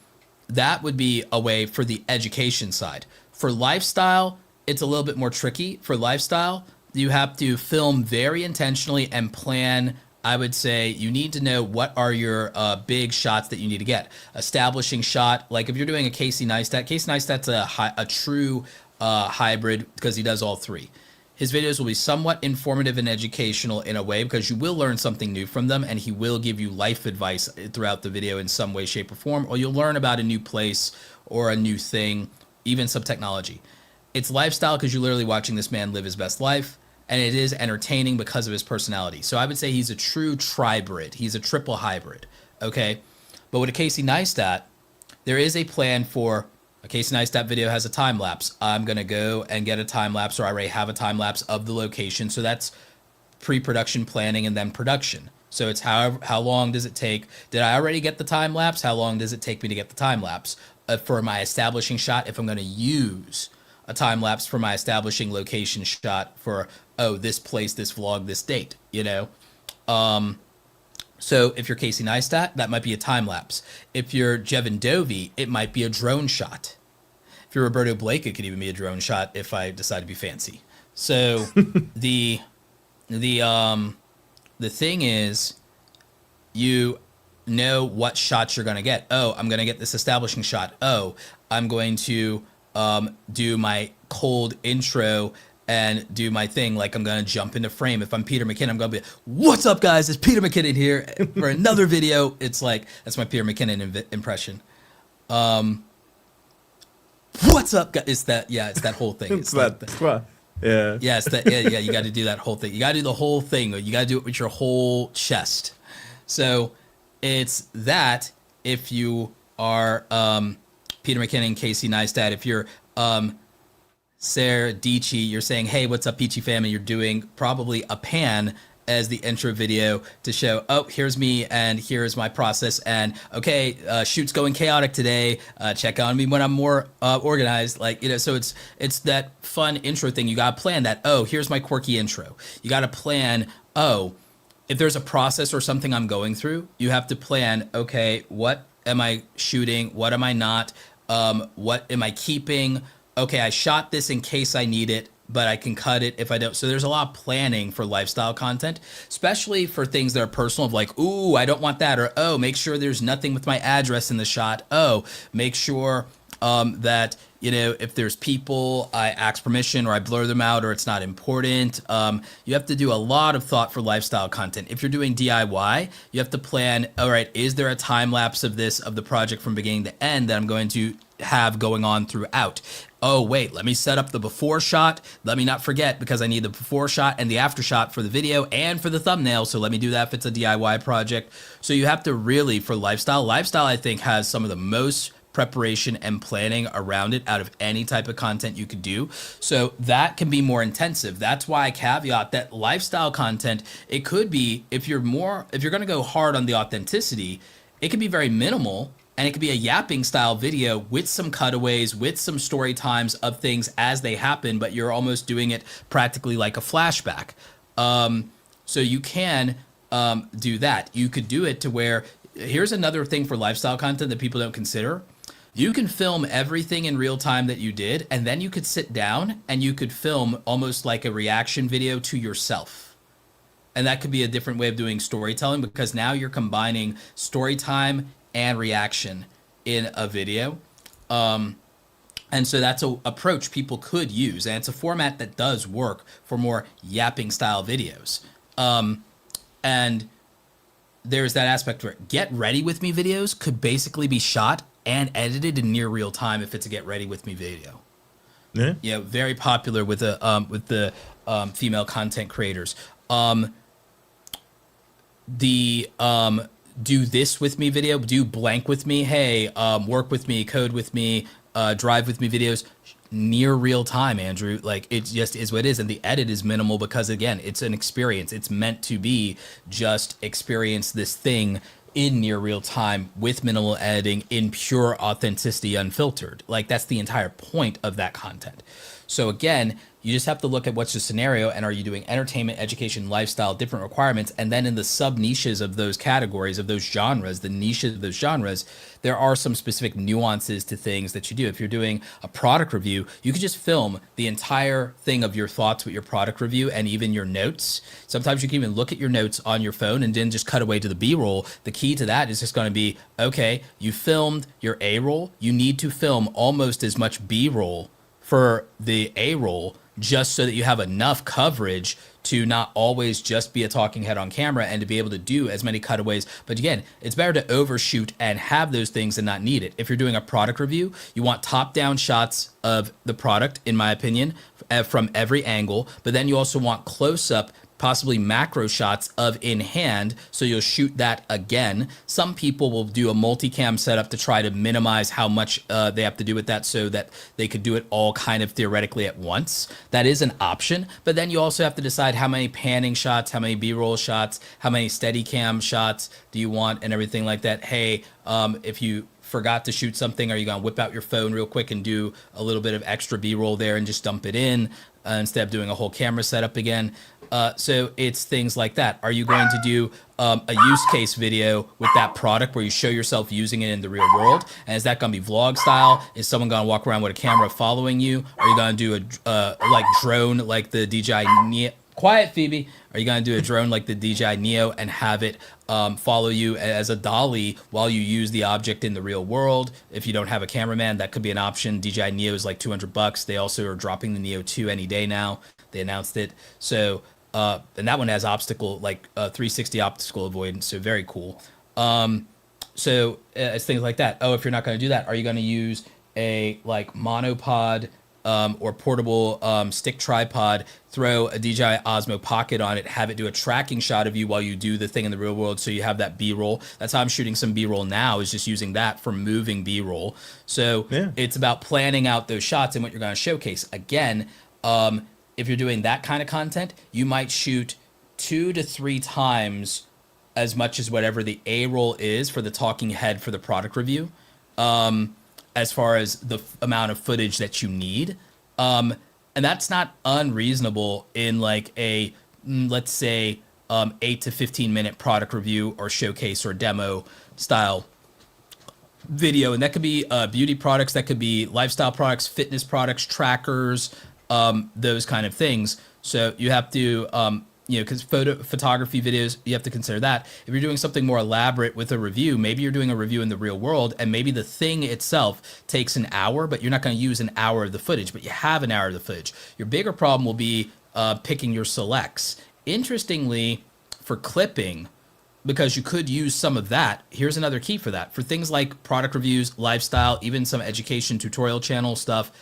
Speaker 2: that would be a way for the education side. For lifestyle, it's a little bit more tricky. For lifestyle, you have to film very intentionally and plan. I would say you need to know what are your big shots that you need to get. Establishing shot, like if you're doing a Casey Neistat's a true hybrid because he does all three. His videos will be somewhat informative and educational in a way because you will learn something new from them, and he will give you life advice throughout the video in some way, shape, or form, or you'll learn about a new place or a new thing, even some technology. It's lifestyle because you're literally watching this man live his best life. And it is entertaining because of his personality. So I would say he's a true tribrid. He's a triple hybrid, okay? But with a Casey Neistat, there is a plan for a Casey Neistat video has a time lapse. I'm going to go and get a time lapse, or I already have a time lapse of the location. So that's pre-production planning and then production. So it's how long does it take? Did I already get the time lapse? How long does it take me to get the time lapse? For my establishing shot, if I'm going to use a time lapse for my establishing location shot for, oh, this place, this vlog, this date, you know? So if you're Casey Neistat, that might be a time lapse. If you're Jevin Dovey, it might be a drone shot. If you're Roberto Blake, it could even be a drone shot if I decide to be fancy. So the thing is, you know what shots you're going to get. Oh, I'm going to get this establishing shot. Oh, I'm going to do my cold intro and do my thing, like I'm going to jump into frame. If I'm Peter McKinnon, I'm going to be, what's up, guys? It's Peter McKinnon here for another video. It's like, that's my Peter McKinnon impression. What's up, guys? It's that whole thing.
Speaker 1: It's that, yeah.
Speaker 2: Yeah, it's that, yeah, you got to do that whole thing. You got to do the whole thing. You got to do it with your whole chest. So it's that if you are Peter McKinnon, Casey Neistat. If you're Sarah Dici, you're saying, hey, what's up, Peachy family? You're doing probably a pan as the intro video to show, oh, here's me and here's my process. And okay, shoot's going chaotic today. Check on me when I'm more organized. Like, you know, so it's that fun intro thing. You got to plan that. Oh, here's my quirky intro. You got to plan, oh, if there's a process or something I'm going through, you have to plan, okay, what am I shooting? What am I not? What am I keeping? Okay, I shot this in case I need it, but I can cut it if I don't. So there's a lot of planning for lifestyle content, especially for things that are personal, of like, ooh, I don't want that. Or, oh, make sure there's nothing with my address in the shot. Oh, make sure that, you know, if there's people, I ask permission or I blur them out or it's not important. You have to do a lot of thought for lifestyle content. If you're doing DIY, you have to plan, all right, is there a time lapse of this, of the project from beginning to end that I'm going to have going on throughout? Oh, wait, let me set up the before shot. Let me not forget, because I need the before shot and the after shot for the video and for the thumbnail. So let me do that if it's a DIY project. So you have to really, for lifestyle, I think has some of the most preparation and planning around it out of any type of content you could do. So that can be more intensive. That's why I caveat that lifestyle content, it could be, if you're going to go hard on the authenticity, it can be very minimal And it could be a yapping style video with some cutaways, with some story times of things as they happen, but you're almost doing it practically like a flashback. So you can do that. You could do it to where, here's another thing for lifestyle content that people don't consider. You can film everything in real time that you did, and then you could sit down and you could film almost like a reaction video to yourself. And that could be a different way of doing storytelling, because now you're combining story time and reaction in a video. And so that's an approach people could use. And it's a format that does work for more yapping style videos. And there's that aspect where get ready with me videos could basically be shot and edited in near real time if it's a get ready with me video. Yeah. Yeah, very popular with the female content creators. The do this with me video, do blank with me, hey, work with me, code with me, drive with me videos, near real time, Andrew. Like, it just is what it is. And the edit is minimal because, again, it's an experience. It's meant to be just experience this thing in near real time with minimal editing, in pure authenticity, unfiltered. Like, that's the entire point of that content. So again, you just have to look at what's the scenario, and are you doing entertainment, education, lifestyle, different requirements, and then in the sub niches of those categories, of those genres, the niches of those genres, there are some specific nuances to things that you do. If you're doing a product review, you could just film the entire thing of your thoughts with your product review and even your notes. Sometimes you can even look at your notes on your phone and then just cut away to the B-roll. The key to that is just going to be, okay, you filmed your A-roll, you need to film almost as much B-roll for the A-roll, just so that you have enough coverage to not always just be a talking head on camera and to be able to do as many cutaways. But again, it's better to overshoot and have those things and not need it. If you're doing a product review, you want top-down shots of the product, in my opinion, from every angle, but then you also want close-up, possibly macro shots of in hand, so you'll shoot that again. Some people will do a multicam setup to try to minimize how much they have to do with that, so that they could do it all kind of theoretically at once. That is an option, but then you also have to decide how many panning shots, how many B-roll shots, how many steady cam shots do you want, and everything like that. Hey, if you forgot to shoot something, are you gonna whip out your phone real quick and do a little bit of extra B-roll there and just dump it in instead of doing a whole camera setup again? So it's things like that. Are you going to do a use case video with that product where you show yourself using it in the real world? And is that going to be vlog style? Is someone going to walk around with a camera following you? Are you going to do a like drone like the DJI Neo? Quiet, Phoebe. Are you going to do a drone like the DJI Neo and have it follow you as a dolly while you use the object in the real world? If you don't have a cameraman, that could be an option. DJI Neo is like $200. They also are dropping the Neo 2 any day now. They announced it. So, and that one has obstacle, like 360 optical avoidance. So very cool. So it's things like that. Oh, if you're not going to do that, are you going to use a like monopod or portable stick tripod, throw a DJI Osmo Pocket on it, have it do a tracking shot of you while you do the thing in the real world, so you have that B-roll? That's how I'm shooting some B-roll now, is just using that for moving B-roll. So yeah, it's about planning out those shots and what you're going to showcase. Again, if you're doing that kind of content, you might shoot 2 to 3 times as much as whatever the A-roll is for the talking head for the product review, as far as the amount of footage that you need. And that's not unreasonable in like a, let's say, 8 to 15 minute product review or showcase or demo style video. And that could be beauty products, that could be lifestyle products, fitness products, trackers, those kind of things. So you have to, because photography videos, you have to consider that. If you're doing something more elaborate with a review, maybe you're doing a review in the real world, and maybe the thing itself takes an hour, but you're not going to use an hour of the footage, but you have an hour of the footage. Your bigger problem will be picking your selects. Interestingly, for clipping, because you could use some of that, here's another key for that. For things like product reviews, lifestyle, even some education tutorial channel stuff,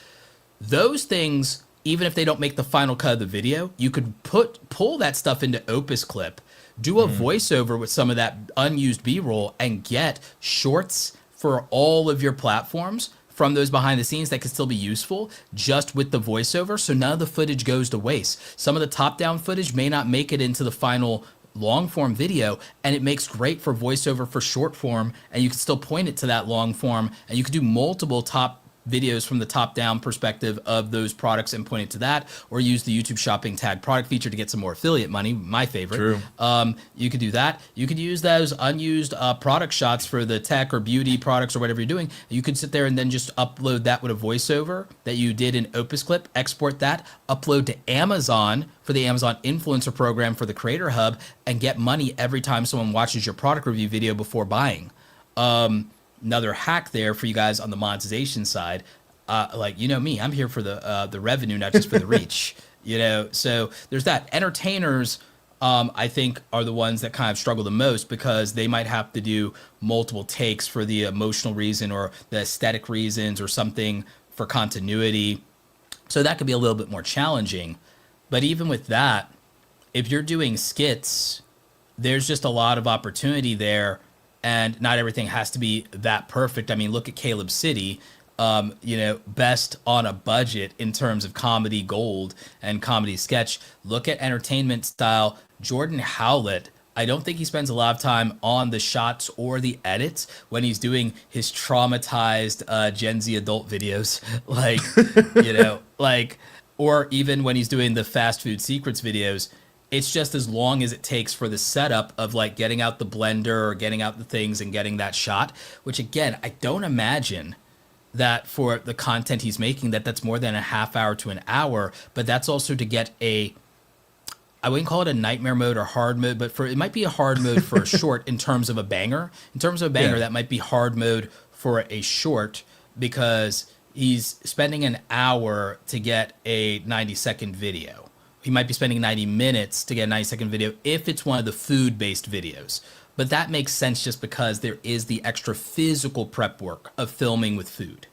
Speaker 2: those things, even if they don't make the final cut of the video, you could pull that stuff into OpusClip, do a voiceover with some of that unused B-roll, and get shorts for all of your platforms from those behind the scenes that could still be useful just with the voiceover, so none of the footage goes to waste. Some of the top-down footage may not make it into the final long form video, and it makes great for voiceover for short form, and you can still point it to that long form, and you can do multiple top videos from the top down perspective of those products and point it to that, or use the YouTube shopping tag product feature to get some more affiliate money, my favorite.
Speaker 1: True.
Speaker 2: You could do that. You could use those unused product shots for the tech or beauty products or whatever you're doing. You could sit there and then just upload that with a voiceover that you did in OpusClip, export that, upload to Amazon for the Amazon Influencer Program for the Creator Hub, and get money every time someone watches your product review video before buying. Another hack there for you guys on the monetization side, like, you know me, I'm here for the revenue, not just for the reach. You know, so there's that. Entertainers, I think, are the ones that kind of struggle the most because they might have to do multiple takes for the emotional reason or the aesthetic reasons or something for continuity. So that could be a little bit more challenging. But even with that, if you're doing skits, there's just a lot of opportunity there. And not everything has to be that perfect. I mean, look at Caleb City, you know, best on a budget in terms of comedy gold and comedy sketch. Look at entertainment style. Jordan Howlett, I don't think he spends a lot of time on the shots or the edits when he's doing his traumatized Gen Z adult videos. Like, you know, like, or even when he's doing the fast food secrets videos. It's just as long as it takes for the setup of like getting out the blender or getting out the things and getting that shot, which again, I don't imagine that for the content he's making that's more than a half hour to an hour, but that's also to get I wouldn't call it a nightmare mode or hard mode, but it might be a hard mode for a short in terms of a banger. In terms of a banger, that might be hard mode for a short because he's spending an hour to get a 90-second video. He might be spending 90 minutes to get a 90-second video if it's one of the food-based videos. But that makes sense just because there is the extra physical prep work of filming with food.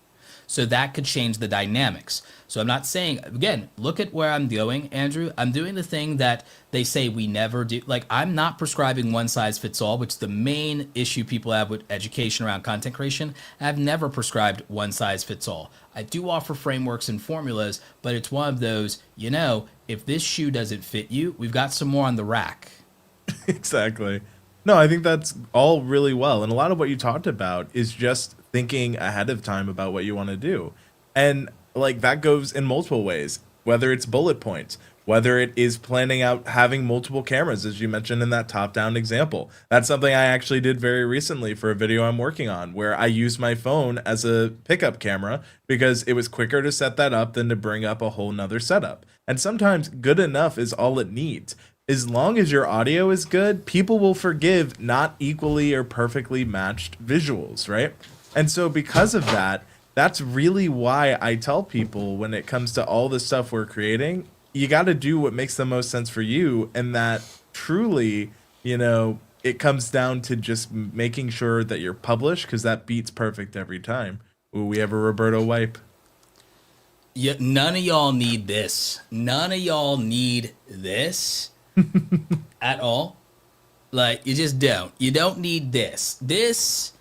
Speaker 2: So that could change the dynamics. So I'm not saying, again, look at where I'm going, Andrew. I'm doing the thing that they say we never do. Like, I'm not prescribing one size fits all, which is the main issue people have with education around content creation. I've never prescribed one size fits all. I do offer frameworks and formulas, but it's one of those, you know, if this shoe doesn't fit you, we've got some more on the rack.
Speaker 1: Exactly. No, I think that's all really well. And a lot of what you talked about is just thinking ahead of time about what you want to do. And like that goes in multiple ways, whether it's bullet points, whether it is planning out having multiple cameras, as you mentioned in that top-down example. That's something I actually did very recently for a video I'm working on, where I used my phone as a pickup camera because it was quicker to set that up than to bring up a whole nother setup. And sometimes good enough is all it needs. As long as your audio is good, people will forgive not equally or perfectly matched visuals, right? And so because of that, that's really why I tell people when it comes to all the stuff we're creating, you got to do what makes the most sense for you. And that truly, you know, it comes down to just making sure that you're published, because that beats perfect every time. Ooh, we have a Roberto wipe.
Speaker 2: Yeah, none of y'all need this. None of y'all need this at all. Like, you just don't. You don't need this. This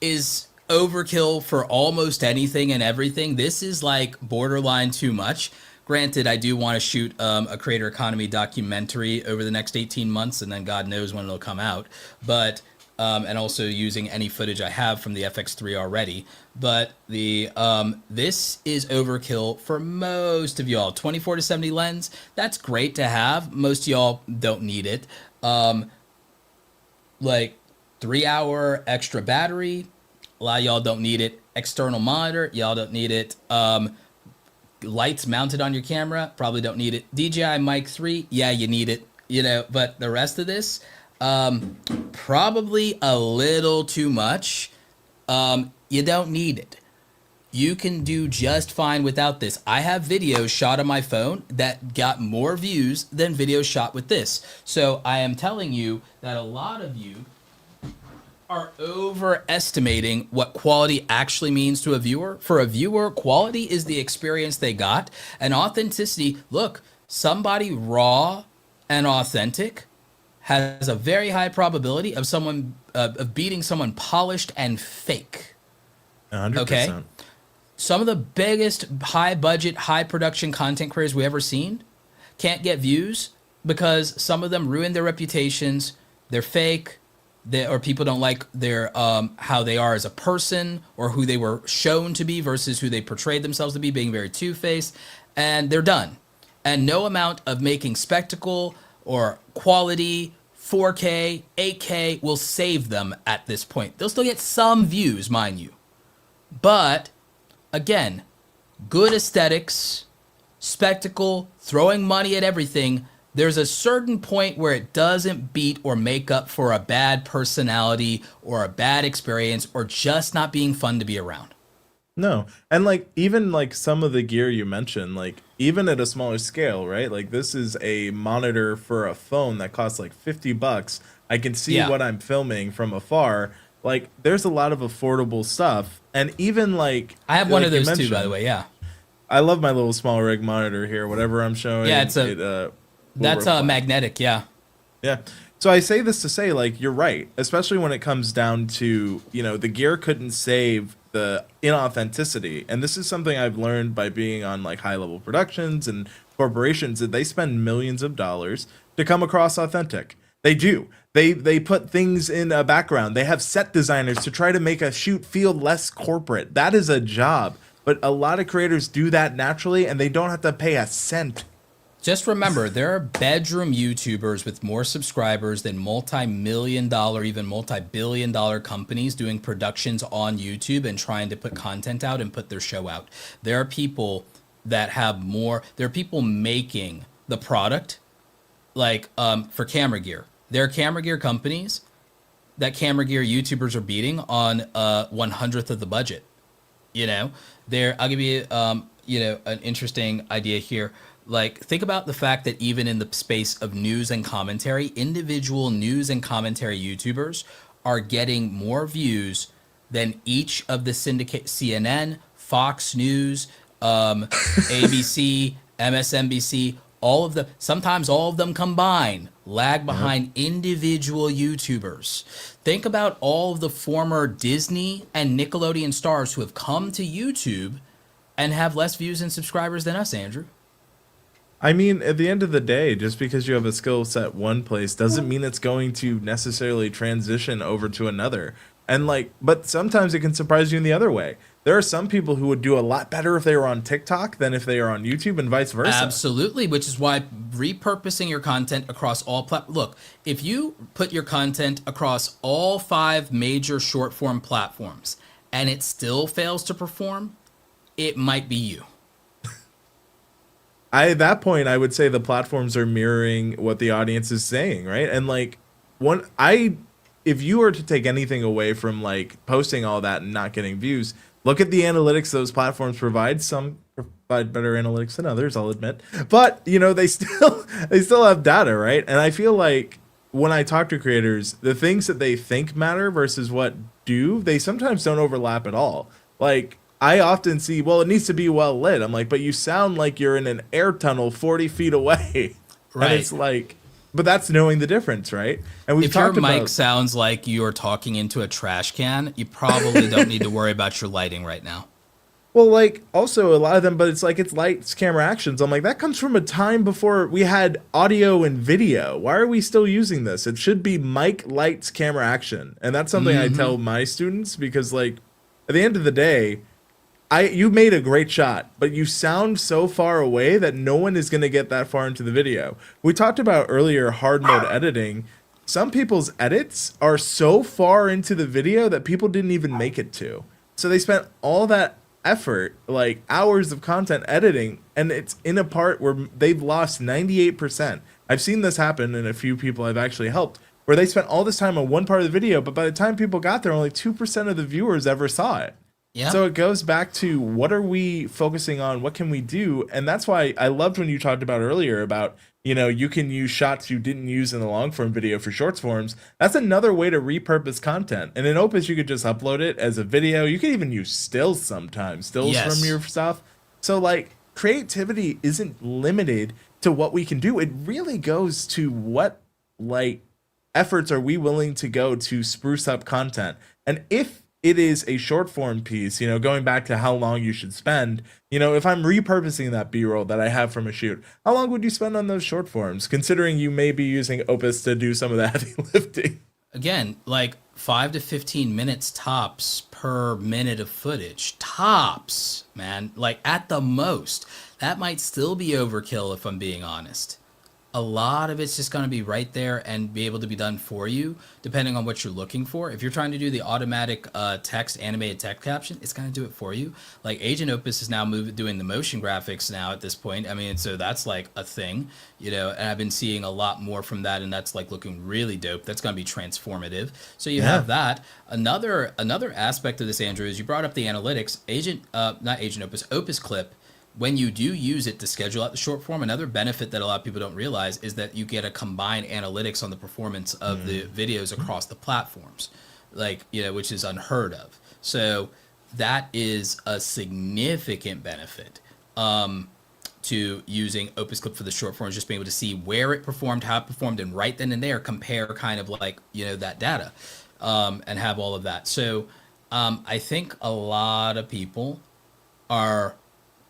Speaker 2: is overkill for almost anything and everything. This is like borderline too much. Granted, I do want to shoot a creator economy documentary over the next 18 months, and then God knows when it'll come out. But and also using any footage I have from the FX3 already. But the this is overkill for most of y'all. 24 to 70 lens, that's great to have. Most of y'all don't need it. Like 3-hour extra battery, a lot of y'all don't need it. External monitor, y'all don't need it. Lights mounted on your camera, probably don't need it. DJI Mic 3, yeah, you need it. You know, but the rest of this, probably a little too much. You don't need it. You can do just fine without this. I have videos shot on my phone that got more views than videos shot with this. So I am telling you that a lot of you are overestimating what quality actually means to a viewer. For a viewer, quality is the experience they got. And authenticity, look, somebody raw and authentic has a very high probability of someone of beating someone polished and fake.
Speaker 1: 100%.
Speaker 2: Okay? Some of the biggest high budget, high production content creators we ever seen can't get views because some of them ruin their reputations. They're fake. Or people don't like their how they are as a person, or who they were shown to be versus who they portrayed themselves to be, being very two-faced, and they're done. And no amount of making spectacle or quality 4K, 8K will save them at this point. They'll still get some views, mind you. But again, good aesthetics, spectacle, throwing money at everything, there's a certain point where it doesn't beat or make up for a bad personality or a bad experience or just not being fun to be around.
Speaker 1: No. And like even like some of the gear you mentioned, like even at a smaller scale, right? Like this is a monitor for a phone that costs like $50. I can see what I'm filming from afar. Like there's a lot of affordable stuff. And even like
Speaker 2: I have one of those too, by the way. Yeah.
Speaker 1: I love my little small rig monitor here. Whatever I'm showing.
Speaker 2: Yeah, it's that's magnetic. Yeah.
Speaker 1: Yeah. So I say this to say, like, you're right, especially when it comes down to, you know, the gear couldn't save the inauthenticity. And this is something I've learned by being on like high level productions and corporations, that they spend millions of dollars to come across authentic. They do. They put things in a background. They have set designers to try to make a shoot feel less corporate. That is a job. But a lot of creators do that naturally, and they don't have to pay a cent.
Speaker 2: Just remember, there are bedroom YouTubers with more subscribers than multi-million-dollar, even multi-billion-dollar companies doing productions on YouTube and trying to put content out and put their show out. There are people that have more. There are people making the product, like for camera gear. There are camera gear companies that camera gear YouTubers are beating on 1/100th of the budget. You know, I'll give you an interesting idea here. Like, think about the fact that even in the space of news and commentary, individual news and commentary YouTubers are getting more views than each of the syndicate CNN, Fox News, ABC, MSNBC, sometimes all of them combined lag behind individual YouTubers. Think about all of the former Disney and Nickelodeon stars who have come to YouTube and have less views and subscribers than us, Andrew.
Speaker 1: I mean, at the end of the day, just because you have a skill set one place doesn't mean it's going to necessarily transition over to another. And like, but sometimes it can surprise you in the other way. There are some people who would do a lot better if they were on TikTok than if they are on YouTube, and vice versa.
Speaker 2: Absolutely, which is why repurposing your content across all platforms. Look, if you put your content across all 5 major short form platforms and it still fails to perform, it might be you.
Speaker 1: At that point, I would say the platforms are mirroring what the audience is saying, right? And like, if you were to take anything away from like posting all that and not getting views, look at the analytics those platforms provide. Some provide better analytics than others, I'll admit, but you know, they still have data, right? And I feel like when I talk to creators, the things that they think matter versus what do, they sometimes don't overlap at all. Like, I often see, well, it needs to be well lit. I'm like, but you sound like you're in an air tunnel 40 feet away. Right. And it's like, but that's knowing the difference, right? And we've talked about,
Speaker 2: if your mic sounds like you're talking into a trash can, you probably don't need to worry about your lighting right now.
Speaker 1: Well, like, also a lot of them, but it's like, it's lights, camera, actions. I'm like, that comes from a time before we had audio and video. Why are we still using this? It should be mic, lights, camera, action. And that's something I tell my students, because like, at the end of the day, you made a great shot, but you sound so far away that no one is going to get that far into the video. We talked about earlier hard mode editing. Some people's edits are so far into the video that people didn't even make it to. So they spent all that effort, like hours of content editing, and it's in a part where they've lost 98%. I've seen this happen in a few people I've actually helped, where they spent all this time on one part of the video, but by the time people got there, only 2% of the viewers ever saw it. Yeah. So it goes back to, what are we focusing on? What can we do? And that's why I loved when you talked about earlier about, you know, you can use shots you didn't use in the long form video for shorts forms. That's another way to repurpose content. And in Opus, you could just upload it as a video. You can even use stills sometimes, stills from your stuff. So like, creativity isn't limited to what we can do. It really goes to what like efforts are we willing to go to spruce up content. And if it is a short form piece, going back to how long you should spend, if I'm repurposing that B-roll that I have from a shoot, how long would you spend on those short forms, considering you may be using Opus to do some of the heavy lifting?
Speaker 2: Again, like 5 to 15 minutes tops per minute of footage. Tops, man. Like at the most. That might still be overkill if I'm being honest. A lot of it's just going to be right there and be able to be done for you, depending on what you're looking for. If you're trying to do the automatic animated text caption, it's going to do it for you. Like Agent Opus is now doing the motion graphics now at this point. I mean, so that's like a thing, and I've been seeing a lot more from that, and that's like looking really dope. That's going to be transformative. So you have that. Another aspect of this, Andrew, is you brought up the analytics. Not Agent Opus, OpusClip. When you do use it to schedule out the short form, another benefit that a lot of people don't realize is that you get a combined analytics on the performance of the videos across the platforms, which is unheard of. So that is a significant benefit to using OpusClip for the short forms, just being able to see where it performed, how it performed, and right then and there compare kind of that data and have all of that. So I think a lot of people are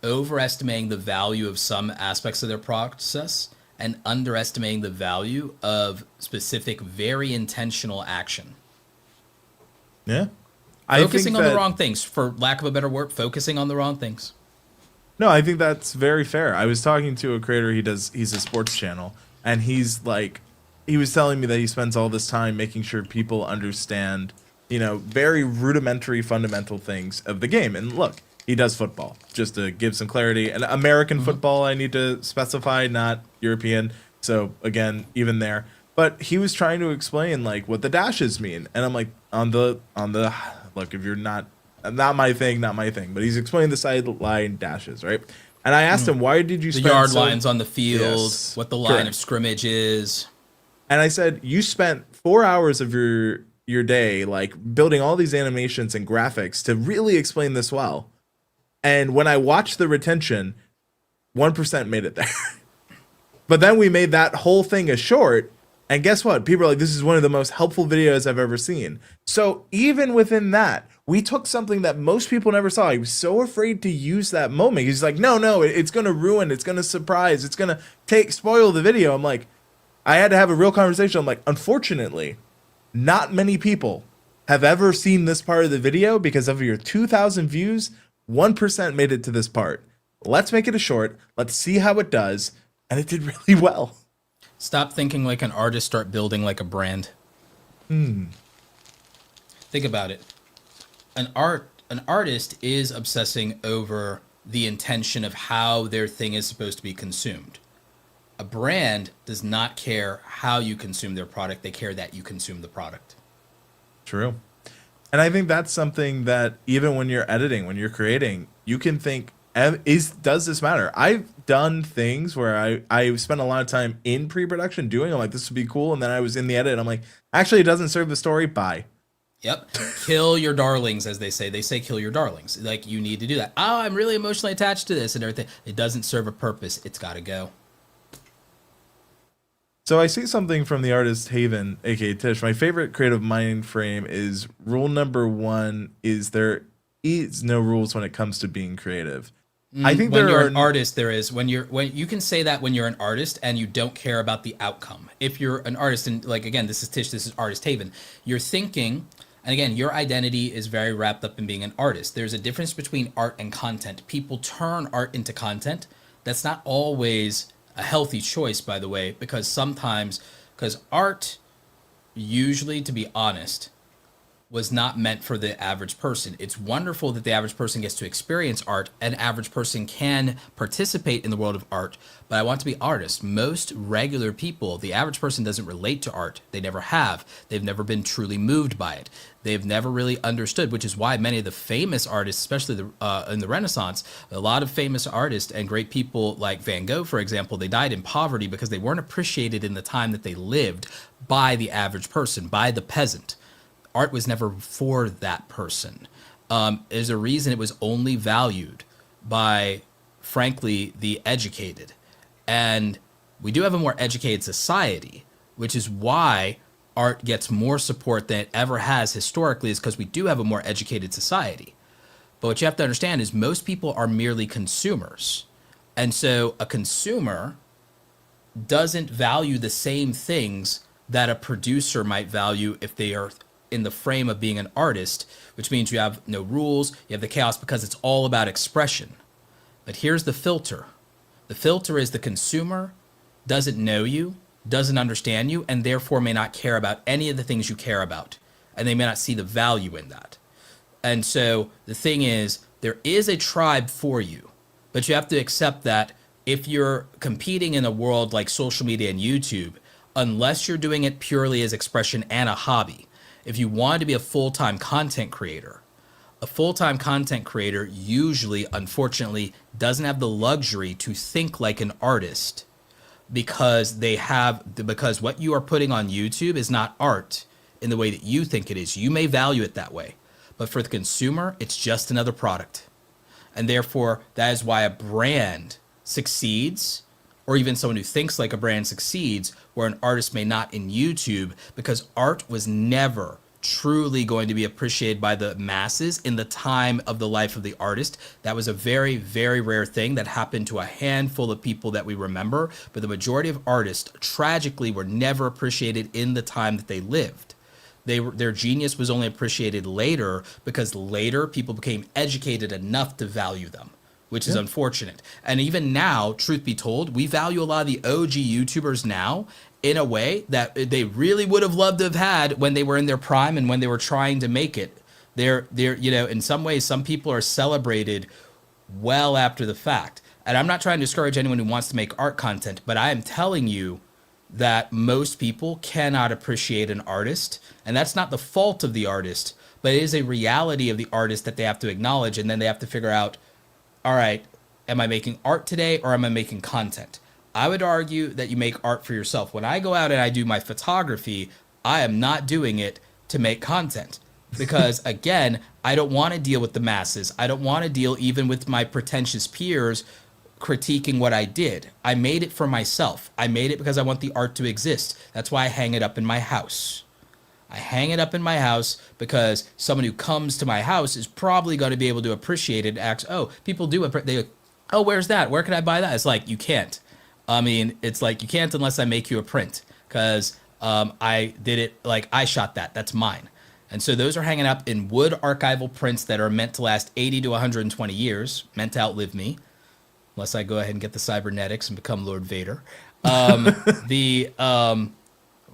Speaker 2: overestimating the value of some aspects of their process and underestimating the value of specific, very intentional action.
Speaker 1: Yeah.
Speaker 2: Focusing on the wrong things, for lack of a better word, focusing on the wrong things.
Speaker 1: No, I think that's very fair. I was talking to a creator, he's a sports channel, and he was telling me that he spends all this time making sure people understand, very rudimentary, fundamental things of the game. And look, he does football, just to give some clarity. And American football, I need to specify, not European. So again, even there. But he was trying to explain what the dashes mean. And I'm like, on the look, if you're not my thing. But he's explaining the sideline dashes, right? And I asked him, why did you spend
Speaker 2: the yard lines on the field,
Speaker 1: Yes,
Speaker 2: what the line
Speaker 1: correct.
Speaker 2: of scrimmage is.
Speaker 1: And I said, you spent 4 hours of your day building all these animations and graphics to really explain this well. And when I watched the retention, 1% made it there. But then we made that whole thing a short. And guess what? People are like, this is one of the most helpful videos I've ever seen. So even within that, we took something that most people never saw. He was so afraid to use that moment. He's like, no, it's going to ruin. It's going to surprise. It's going to spoil the video. I'm like, I had to have a real conversation. I'm like, unfortunately, not many people have ever seen this part of the video because of your 2,000 views. 1% made it to this part. Let's make it a short. Let's see how it does. And it did really well.
Speaker 2: Stop thinking like an artist, start building like a brand. Think about it. An artist is obsessing over the intention of how their thing is supposed to be consumed. A brand does not care how you consume their product. They care that you consume the product.
Speaker 1: True. And I think that's something that even when you're editing, when you're creating, you can think, does this matter? I've done things where I spent a lot of time in pre-production doing, I'm like, this would be cool. And then I was in the edit and I'm like, actually, it doesn't serve the story. Bye.
Speaker 2: Yep. Kill your darlings, as they say. They say kill your darlings. You need to do that. Oh, I'm really emotionally attached to this and everything. It doesn't serve a purpose. It's got to go.
Speaker 1: So I see something from the artist Haven, aka Tish. My favorite creative mind frame is rule number 1 is there is no rules when it comes to being creative. I think
Speaker 2: when you're an artist, there is. When you can say that when you're an artist and you don't care about the outcome. If you're an artist, and again, this is Tish, this is artist Haven, you're thinking, and again, your identity is very wrapped up in being an artist. There's a difference between art and content. People turn art into content. That's not always a healthy choice, by the way, because art, usually, to be honest, was not meant for the average person. It's wonderful that the average person gets to experience art. An average person can participate in the world of art, but I want to be honest. Most regular people, the average person doesn't relate to art. They never have. They've never been truly moved by it. They've never really understood, which is why many of the famous artists, especially in the Renaissance, a lot of famous artists and great people like Van Gogh, for example, they died in poverty because they weren't appreciated in the time that they lived by the average person, by the peasant. Art was never for that person. There's a reason it was only valued by, frankly, the educated. And we do have a more educated society, which is why art gets more support than it ever has historically is because we do have a more educated society. But what you have to understand is most people are merely consumers. And so a consumer doesn't value the same things that a producer might value if they are in the frame of being an artist, which means you have no rules, you have the chaos because it's all about expression. But here's the filter. The filter is the consumer doesn't know you, doesn't understand you, and therefore may not care about any of the things you care about. And they may not see the value in that. And so the thing is, there is a tribe for you, but you have to accept that if you're competing in a world like social media and YouTube, unless you're doing it purely as expression and a hobby, if you want to be a full-time content creator, a full-time content creator usually, unfortunately, doesn't have the luxury to think like an artist because because what you are putting on YouTube is not art in the way that you think it is. You may value it that way, but for the consumer, it's just another product. And therefore, that is why a brand succeeds, or even someone who thinks like a brand succeeds, where an artist may not in YouTube, because art was never truly going to be appreciated by the masses in the time of the life of the artist. That was a very, very rare thing that happened to a handful of people that we remember, but the majority of artists tragically were never appreciated in the time that they lived. Their genius was only appreciated later because later people became educated enough to value them, which is unfortunate. And even now, truth be told, we value a lot of the OG YouTubers now in a way that they really would have loved to have had when they were in their prime and when they were trying to make it. They're in some ways, some people are celebrated well after the fact. And I'm not trying to discourage anyone who wants to make art content, but I am telling you that most people cannot appreciate an artist, and that's not the fault of the artist, but it is a reality of the artist that they have to acknowledge, and then they have to figure out, all right, am I making art today or am I making content? I would argue that you make art for yourself. When I go out and I do my photography, I am not doing it to make content because, again, I don't want to deal with the masses. I don't want to deal even with my pretentious peers critiquing what I did. I made it for myself. I made it because I want the art to exist. That's why I hang it up in my house. I hang it up in my house because someone who comes to my house is probably going to be able to appreciate it. Ask, oh, people do. Oh, where's that? Where can I buy that? It's like, you can't. I mean, it's like, you can't unless I make you a print because I did it, like I shot that. That's mine. And so those are hanging up in wood archival prints that are meant to last 80 to 120 years, meant to outlive me. Unless I go ahead and get the cybernetics and become Lord Vader.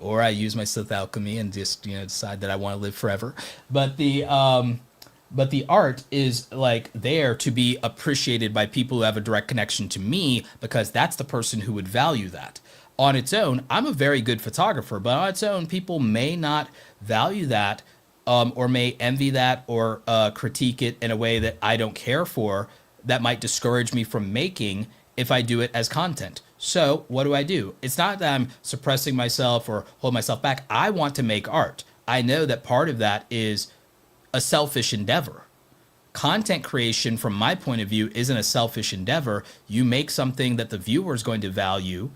Speaker 2: Or I use my Sith alchemy and just, decide that I want to live forever. But the art is like there to be appreciated by people who have a direct connection to me because that's the person who would value that. On its own, I'm a very good photographer, but on its own, people may not value that or may envy that or critique it in a way that I don't care for. That might discourage me from making if I do it as content. So what do? It's not that I'm suppressing myself or hold myself back. I want to make art. I know that part of that is a selfish endeavor. Content creation, from my point of view, isn't a selfish endeavor. You make something that the viewer is going to value,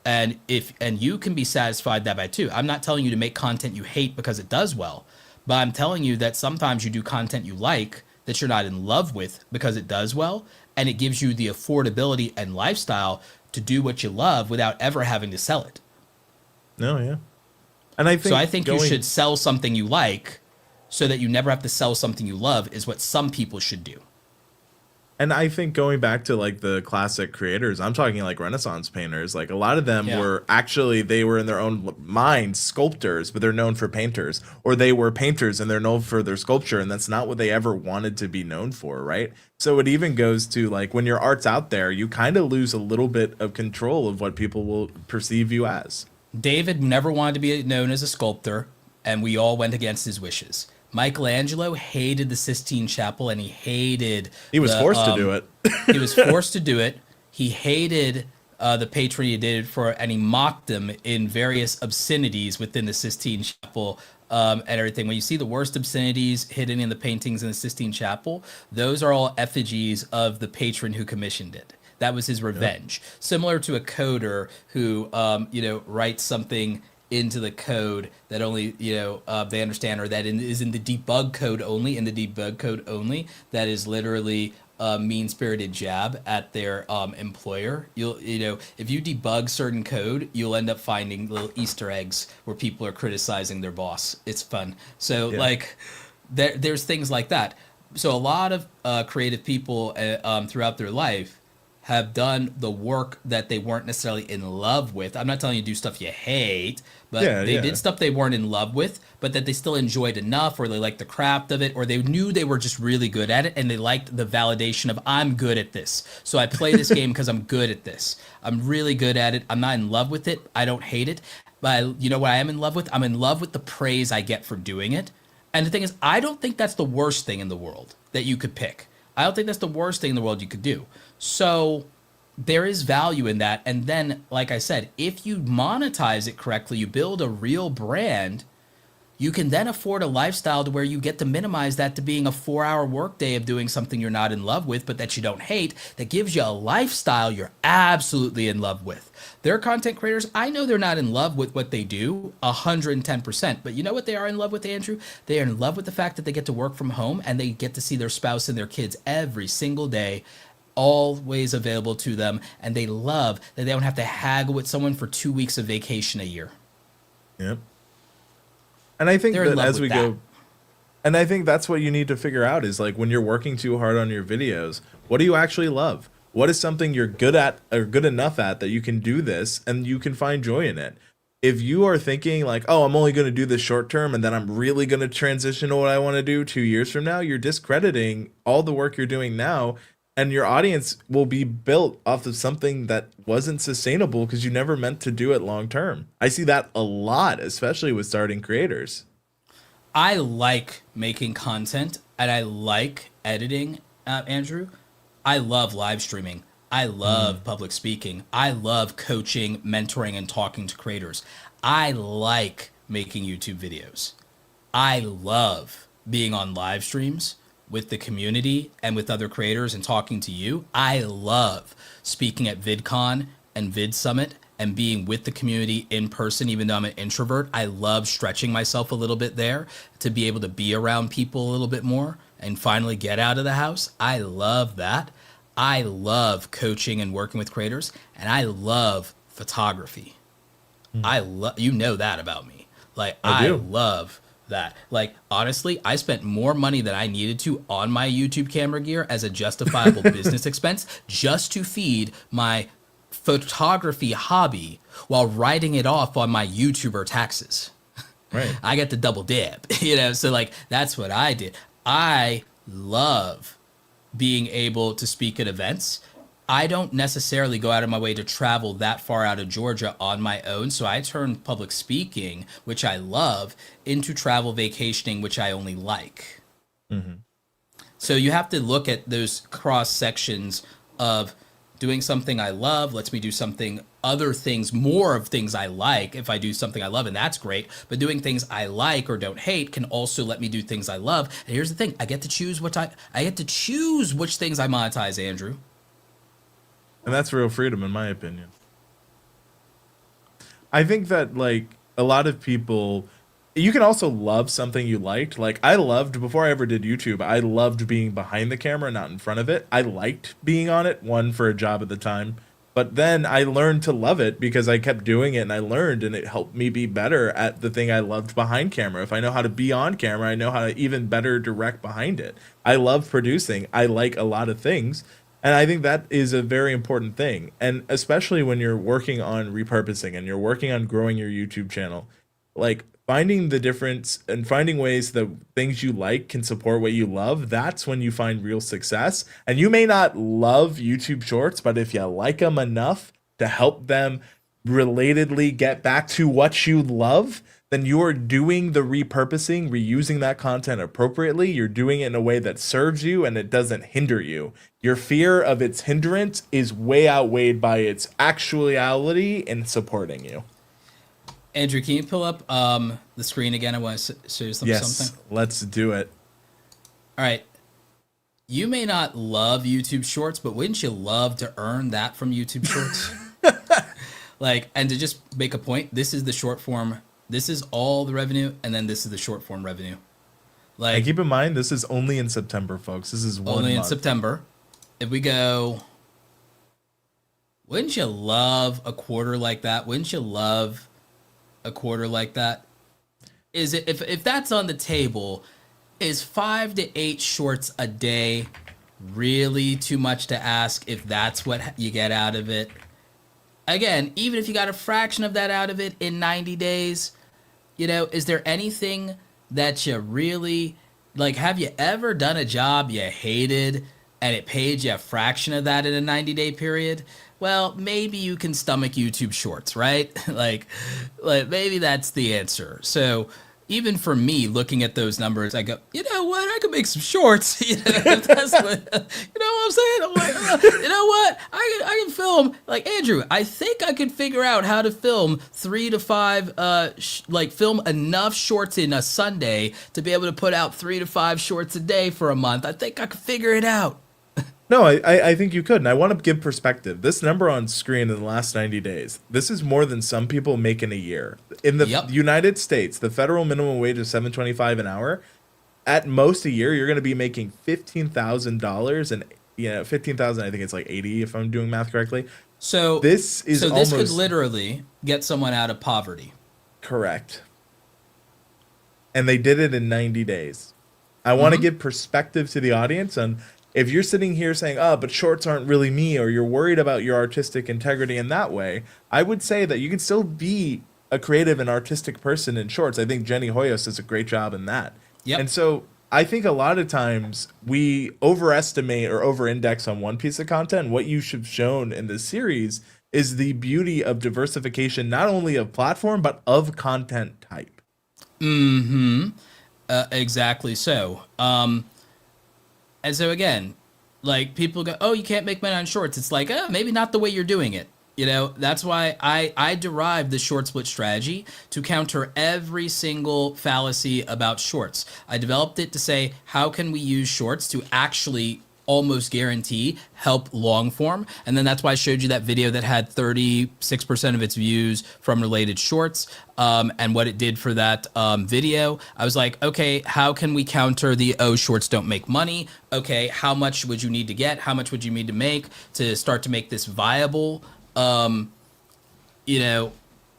Speaker 2: and you can be satisfied that by too. I'm not telling you to make content you hate because it does well, but I'm telling you that sometimes you do content you like that you're not in love with because it does well, and it gives you the affordability and lifestyle to do what you love without ever having to sell it.
Speaker 1: No, yeah. And I think
Speaker 2: you should sell something you like so that you never have to sell something you love is what some people should do.
Speaker 1: And I think going back to like the classic creators, I'm talking like Renaissance painters, like a lot of them were actually, they were in their own mind sculptors, but they're known for painters, or they were painters and they're known for their sculpture. And that's not what they ever wanted to be known for. Right. So it even goes to like when your art's out there, you kind of lose a little bit of control of what people will perceive you as.
Speaker 2: David never wanted to be known as a sculptor, and we all went against his wishes. Michelangelo hated the Sistine Chapel, and he was
Speaker 1: forced to do it.
Speaker 2: He was forced to do it. He hated the patron he did it for, and he mocked them in various obscenities within the Sistine Chapel and everything. When you see the worst obscenities hidden in the paintings in the Sistine Chapel, those are all effigies of the patron who commissioned it. That was his revenge. Yep. Similar to a coder who, writes something into the code that only they understand, or that is in the debug code only. In the debug code only, that is literally a mean-spirited jab at their employer. If you debug certain code, you'll end up finding little Easter eggs where people are criticizing their boss. It's fun. So there's things like that. So a lot of creative people throughout their life have done the work that they weren't necessarily in love with. I'm not telling you to do stuff you hate, but they did stuff they weren't in love with, but that they still enjoyed enough, or they liked the craft of it, or they knew they were just really good at it, and they liked the validation of, I'm good at this. So I play this game because I'm good at this. I'm really good at it. I'm not in love with it. I don't hate it. But you know what I am in love with? I'm in love with the praise I get for doing it. And the thing is, I don't think that's the worst thing in the world that you could pick. I don't think that's the worst thing in the world you could do. So there is value in that. And then, like I said, if you monetize it correctly, you build a real brand, you can then afford a lifestyle to where you get to minimize that to being a 4-hour workday of doing something you're not in love with, but that you don't hate, that gives you a lifestyle you're absolutely in love with. There are content creators, I know they're not in love with what they do 110%, but you know what they are in love with, Andrew? They are in love with the fact that they get to work from home and they get to see their spouse and their kids every single day, always available to them, and they love that they don't have to haggle with someone for 2 weeks of vacation a year.
Speaker 1: Yep. And I think that as we go, and I think that's what you need to figure out is, like, when you're working too hard on your videos, what do you actually love? What is something you're good at or good enough at that you can do this and you can find joy in it? If you are thinking like, oh, I'm only going to do this short term and then I'm really going to transition to what I want to do 2 years from now, you're discrediting all the work you're doing now. And your audience will be built off of something that wasn't sustainable because you never meant to do it long term. I see that a lot, especially with starting creators.
Speaker 2: I like making content and I like editing, Andrew. I love live streaming. I love public speaking. I love coaching, mentoring, and talking to creators. I like making YouTube videos. I love being on live streams with the community and with other creators and talking to you. I love speaking at VidCon and Vid Summit and being with the community in person, even though I'm an introvert. I love stretching myself a little bit there to be able to be around people a little bit more and finally get out of the house. I love that. I love coaching and working with creators, and I love photography. You know that about me. Like, I love that. Like, honestly, I spent more money than I needed to on my YouTube camera gear as a justifiable business expense just to feed my photography hobby while writing it off on my YouTuber taxes.
Speaker 1: Right.
Speaker 2: I get the double dip, so like that's what I did. I love being able to speak at events. I don't necessarily go out of my way to travel that far out of Georgia on my own. So I turned public speaking, which I love, into travel vacationing, which I only like. Mm-hmm. So you have to look at those cross sections of doing something I love lets me do other things, more of things I like if I do something I love, and that's great. But doing things I like or don't hate can also let me do things I love. And here's the thing, I get to choose which things I monetize, Andrew.
Speaker 1: And that's real freedom, in my opinion. I think that, like, a lot of people, you can also love something you liked. Like, I loved, before I ever did YouTube, I loved being behind the camera, not in front of it. I liked being on it, one, for a job at the time. But then I learned to love it because I kept doing it and I learned, and it helped me be better at the thing I loved behind camera. If I know how to be on camera, I know how to even better direct behind it. I love producing. I like a lot of things. And I think that is a very important thing. And especially when you're working on repurposing and you're working on growing your YouTube channel, like finding the difference and finding ways that things you like can support what you love, that's when you find real success. And you may not love YouTube Shorts, but if you like them enough to help them relatedly get back to what you love, then you're doing the repurposing, reusing that content appropriately. You're doing it in a way that serves you and it doesn't hinder you. Your fear of its hindrance is way outweighed by its actuality in supporting you.
Speaker 2: Andrew, can you pull up the screen again? I want to show you something.
Speaker 1: Yes, let's do it.
Speaker 2: All right. You may not love YouTube Shorts, but wouldn't you love to earn that from YouTube Shorts? Like, and to just make a point, this is the short form. This is all the revenue, and then this is the short form revenue. Like,
Speaker 1: and keep in mind, this is only in September, folks. This is
Speaker 2: only in
Speaker 1: month.
Speaker 2: September. If we go, wouldn't you love a quarter like that? Wouldn't you love a quarter like that? Is it, if that's on the table, is 5 to 8 shorts a day really too much to ask if that's what you get out of it? Again, even if you got a fraction of that out of it in 90 days, you know, is there anything that you really, like, have you ever done a job you hated and it paid you a fraction of that in a 90-day period? Well, maybe you can stomach YouTube Shorts, right? like maybe that's the answer. So even for me, looking at those numbers, I go, you know what? I could make some shorts. You know, if that's what, you know what I'm saying? I'm like, you know what? I can film, like, Andrew, I think I could figure out how to film 3 to 5, film enough shorts in a Sunday to be able to put out 3 to 5 shorts a day for a month. I think I could figure it out.
Speaker 1: No, I think you could. And I want to give perspective. This number on screen in the last 90 days, this is more than some people make in a year. In the United States, the federal minimum wage is $7.25 an hour. At most a year, you're going to be making $15,000, and $15,000. I think it's like 80 if I'm doing math correctly.
Speaker 2: So
Speaker 1: this
Speaker 2: could literally get someone out of poverty.
Speaker 1: Correct. And they did it in 90 days. I want to give perspective to the audience on, if you're sitting here saying, oh, but shorts aren't really me, or you're worried about your artistic integrity in that way, I would say that you can still be a creative and artistic person in shorts. I think Jenny Hoyos does a great job in that.
Speaker 2: Yep.
Speaker 1: And so I think a lot of times we overestimate or over-index on one piece of content. What you should have shown in this series is the beauty of diversification, not only of platform, but of content type.
Speaker 2: Exactly so. And so again, like, people go, oh, you can't make money on shorts. It's like, maybe not the way you're doing it. You know, that's why I derived the short split strategy to counter every single fallacy about shorts. I developed it to say, how can we use shorts to actually almost guarantee help long form? And then that's why I showed you that video that had 36% of its views from related shorts, and what it did for that video. I was like, okay, how can we counter the, oh, shorts don't make money? Okay, how much would you need to get? How much would you need to make to start to make this viable?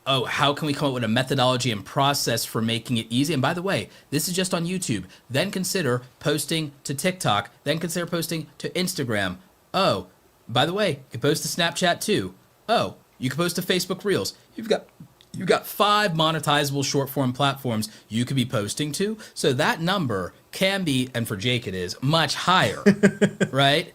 Speaker 2: Oh, how can we come up with a methodology and process for making it easy? And by the way, this is just on YouTube. Then consider posting to TikTok. Then consider posting to Instagram. Oh, by the way, you can post to Snapchat too. Oh, you can post to Facebook Reels. You've got 5 monetizable short form platforms you could be posting to. So that number can be, and for Jake it is, much higher, right?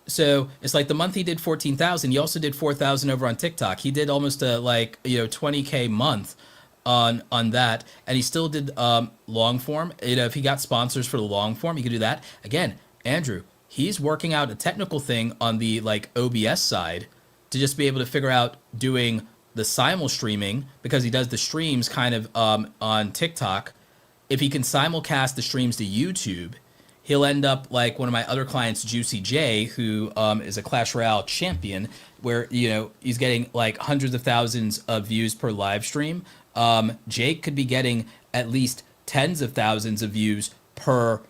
Speaker 2: So it's like the month he did 14,000, he also did 4,000 over on TikTok. He did almost a 20K month on that, and he still did long form. If he got sponsors for the long form, he could do that. Again, Andrew, he's working out a technical thing on the OBS side to just be able to figure out doing the simul streaming, because he does the streams kind of on TikTok. If he can simulcast the streams to YouTube, he'll end up like one of my other clients, Juicy J, who is a Clash Royale champion, where, he's getting like hundreds of thousands of views per live stream. Jake could be getting at least tens of thousands of views per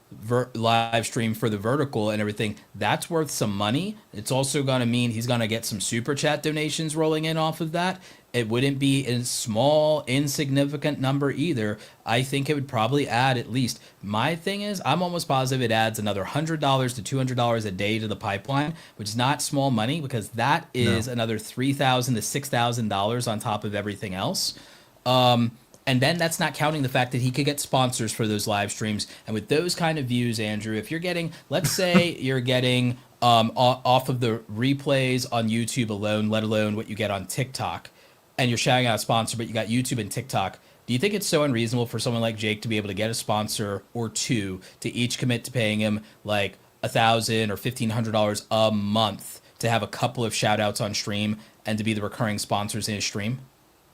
Speaker 2: live stream for the vertical and everything. That's worth some money. It's also going to mean he's going to get some super chat donations rolling in off of that. It wouldn't be a small, insignificant number either. I think it would probably add at least, my thing is, I'm almost positive it adds another $100 to $200 a day to the pipeline, which is not small money, because that is another $3,000 to $6,000 on top of everything else. And then that's not counting the fact that he could get sponsors for those live streams. And with those kind of views, Andrew, if you're getting, let's say you're getting off of the replays on YouTube alone, let alone what you get on TikTok, and you're shouting out a sponsor, but you got YouTube and TikTok, do you think it's so unreasonable for someone like Jake to be able to get a sponsor or two to each commit to paying him like $1,000 or $1,500 a month to have a couple of shout outs on stream and to be the recurring sponsors in his stream?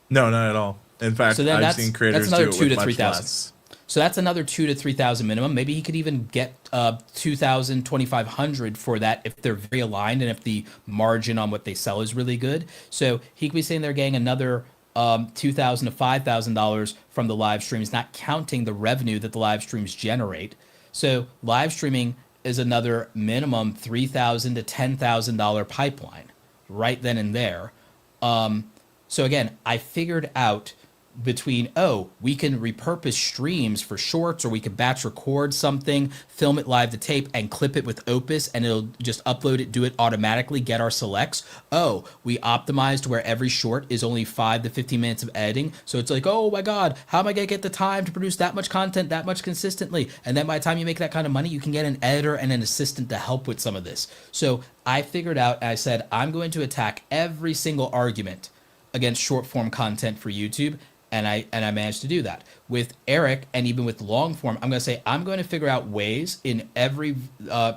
Speaker 1: No, not at all. In fact,
Speaker 2: so then
Speaker 1: I've seen creators
Speaker 2: that's another
Speaker 1: do it
Speaker 2: 2
Speaker 1: with
Speaker 2: to 3,000.
Speaker 1: less.
Speaker 2: So that's another 2 to 3,000 minimum. Maybe he could even get 2,000, 2,500 for that if they're very aligned and if the margin on what they sell is really good. So he could be sitting there getting another $2,000 to $5,000 from the live streams, not counting the revenue that the live streams generate. So live streaming is another minimum $3,000 to $10,000 pipeline right then and there. So again, I figured out between, we can repurpose streams for shorts, or we could batch record something, film it live to tape, and clip it with Opus, and it'll just upload it, do it automatically, get our selects. We optimized where every short is only 5 to 15 minutes of editing. So it's like, oh my God, how am I going to get the time to produce that much content that much consistently? And then by the time you make that kind of money, you can get an editor and an assistant to help with some of this. So I figured out, I said, I'm going to attack every single argument against short form content for YouTube. And I managed to do that. With Eric, and even with long form, I'm going to say I'm going to figure out ways in every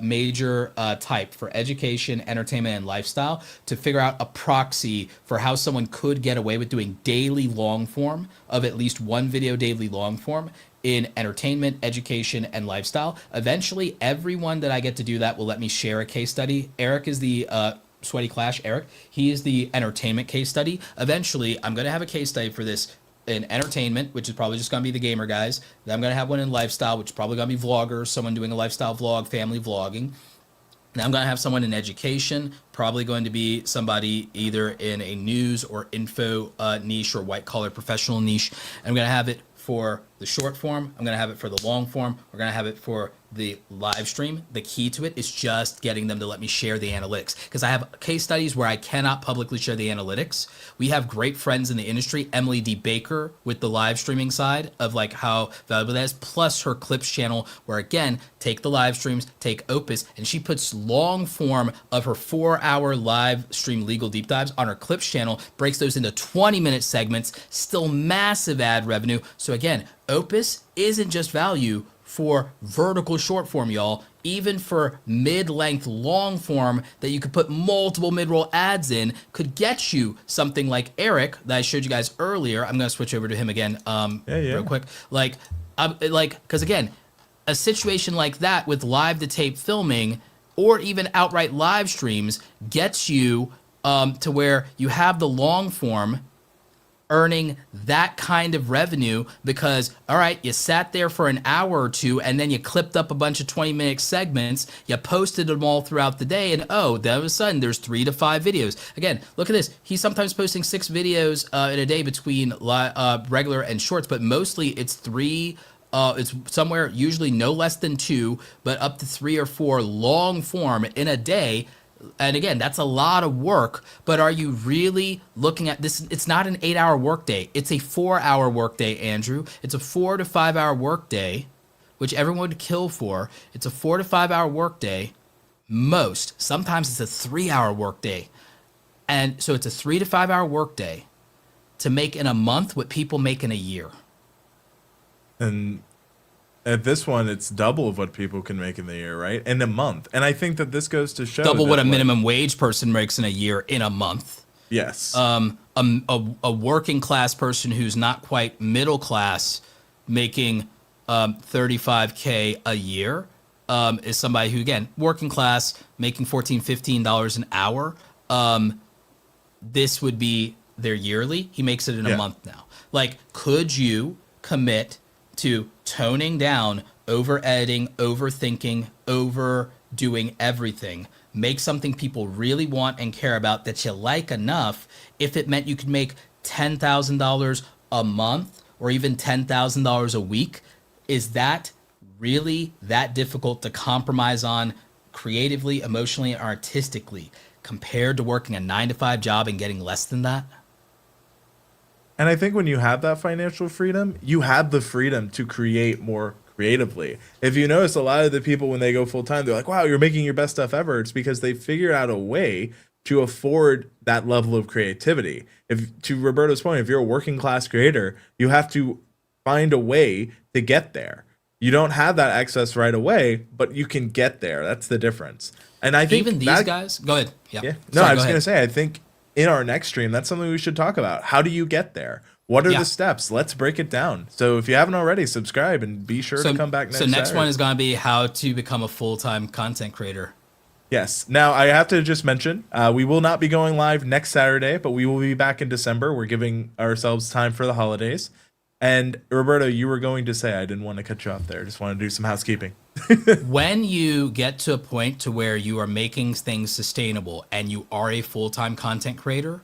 Speaker 2: major type for education, entertainment, and lifestyle to figure out a proxy for how someone could get away with doing daily long form of at least one video daily long form in entertainment, education, and lifestyle. Eventually, everyone that I get to do that will let me share a case study. Eric is the Sweaty Clash Eric. He is the entertainment case study. Eventually, I'm going to have a case study for this in entertainment, which is probably just going to be the gamer guys. Then I'm going to have one in lifestyle, which is probably going to be vloggers, someone doing a lifestyle vlog, family vlogging. Now I'm going to have someone in education, probably going to be somebody either in a news or info niche or white collar professional niche. And I'm going to have it for the short form. I'm going to have it for the long form. We're going to have it for the live stream. The key to it is just getting them to let me share the analytics, because I have case studies where I cannot publicly share the analytics. We have great friends in the industry, Emily D. Baker with the live streaming side of like how valuable that is, plus her clips channel, where again, take the live streams, take Opus, and she puts long form of her 4-hour live stream legal deep dives on her clips channel, breaks those into 20-minute segments, still massive ad revenue. So again, Opus isn't just value for vertical short form, y'all. Even for mid-length long form that you could put multiple mid-roll ads in could get you something like Eric that I showed you guys earlier. I'm going to switch over to him again real quick. Because again, a situation like that with live to tape filming or even outright live streams gets you to where you have the long form earning that kind of revenue because, all right, you sat there for an hour or two and then you clipped up a bunch of 20-minute segments, you posted them all throughout the day, and then all of a sudden there's 3 to 5 videos. Again, look at this. He's sometimes posting 6 videos in a day between regular and shorts, but mostly it's 3. It's somewhere usually no less than 2, but up to 3 or 4 long form in a day. And again, that's a lot of work, but are you really looking at this? It's not an 8-hour workday. It's a 4-hour workday, Andrew. It's a 4 to 5 hour workday, which everyone would kill for. It's a 4 to 5 hour workday. Most. Sometimes it's a 3-hour workday. And so it's a 3 to 5 hour workday to make in a month what people make in a year.
Speaker 1: And at this one, it's double of what people can make in the year, right? In a month. And I think that this goes to show
Speaker 2: double what a minimum wage person makes in a year in a month.
Speaker 1: Yes.
Speaker 2: A working class person who's not quite middle class making $35K a year is somebody who, again, working class making $14, $15 an hour. This would be their yearly. He makes it in a month now. Like, could you commit to toning down, over editing, overthinking, overdoing everything, make something people really want and care about that you like enough if it meant you could make $10,000 a month or even $10,000 a week? Is that really that difficult to compromise on creatively, emotionally, and artistically compared to working a 9-to-5 job and getting less than that?
Speaker 1: And I think when you have that financial freedom, you have the freedom to create more creatively. If you notice, a lot of the people, when they go full time, they're like, wow, you're making your best stuff ever. It's because they figured out a way to afford that level of creativity. If, to Roberto's point, if you're a working class creator, you have to find a way to get there. You don't have that access right away, but you can get there. That's the difference. And I think
Speaker 2: even these guys, go ahead.
Speaker 1: Yeah. No, I was going to say, I think in our next stream, that's something we should talk about. How do you get there? What are
Speaker 2: Yeah.
Speaker 1: the steps? Let's break it down. So if you haven't already, subscribe and be sure to come back next
Speaker 2: So next
Speaker 1: Saturday.
Speaker 2: one is going to be how to become a full-time content creator.
Speaker 1: Yes. Now, I have to just mention, we will not be going live next Saturday, but we will be back in December. We're giving ourselves time for the holidays. And Roberto, you were going to say, I didn't want to cut you off there. I just want to do some housekeeping.
Speaker 2: When you get to a point to where you are making things sustainable and you are a full-time content creator,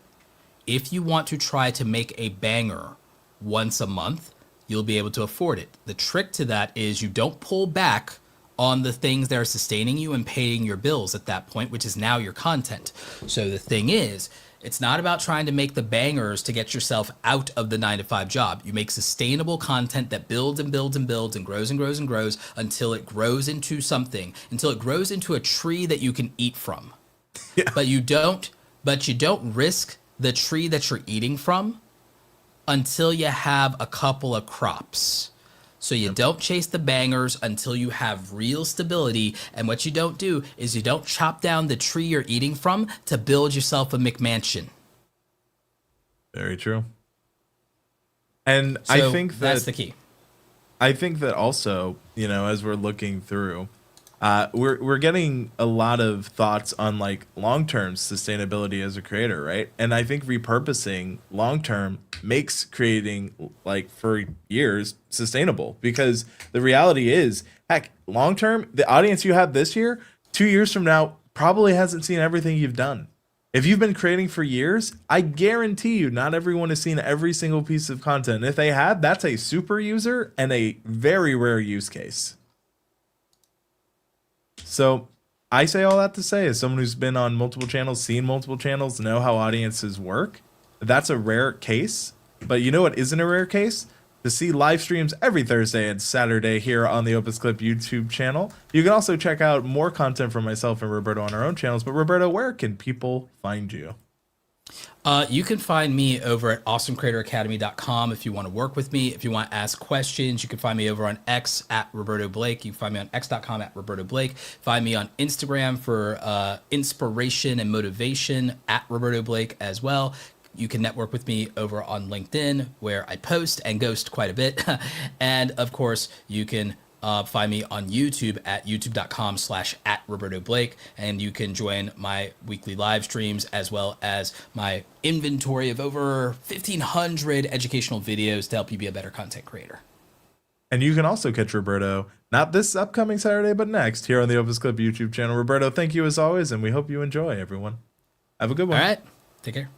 Speaker 2: if you want to try to make a banger once a month, you'll be able to afford it. The trick to that is you don't pull back on the things that are sustaining you and paying your bills at that point, which is now your content. So the thing is, it's not about trying to make the bangers to get yourself out of the 9-to-5 job. You make sustainable content that builds and builds and builds and grows and grows and grows until it grows into something, until it grows into a tree that you can eat from.
Speaker 1: Yeah.
Speaker 2: But you don't risk the tree that you're eating from until you have a couple of crops. So you don't chase the bangers until you have real stability. And what you don't do is you don't chop down the tree you're eating from to build yourself a McMansion.
Speaker 1: Very true. And
Speaker 2: So
Speaker 1: I think
Speaker 2: that's the key.
Speaker 1: I think that also, you know, as we're looking through, we're getting a lot of thoughts on like long-term sustainability as a creator, right? And I think repurposing long-term makes creating like for years sustainable, because the reality is, heck, long-term, the audience you have this year, 2 years from now, probably hasn't seen everything you've done. If you've been creating for years, I guarantee you not everyone has seen every single piece of content. And if they have, that's a super user and a very rare use case. So I say all that to say, as someone who's been on multiple channels, seen multiple channels, know how audiences work, that's a rare case. But you know what isn't a rare case? To see live streams every Thursday and Saturday here on the OpusClip YouTube channel. You can also check out more content from myself and Roberto on our own channels. But Roberto, where can people find you?
Speaker 2: You can find me over at awesomecreatoracademy.com if you want to work with me. If you want to ask questions, you can find me over on X at Roberto Blake. You can find me on x.com at Roberto Blake. Find me on Instagram for inspiration and motivation at Roberto Blake as well. You can network with me over on LinkedIn, where I post and ghost quite a bit. And of course, you can find me on YouTube at youtube.com/at Roberto Blake. And you can join my weekly live streams as well as my inventory of over 1,500 educational videos to help you be a better content creator.
Speaker 1: And you can also catch Roberto, not this upcoming Saturday, but next, here on the OpusClip YouTube channel. Roberto, thank you as always, and we hope you enjoy, everyone. Have a good one.
Speaker 2: All right. Take care.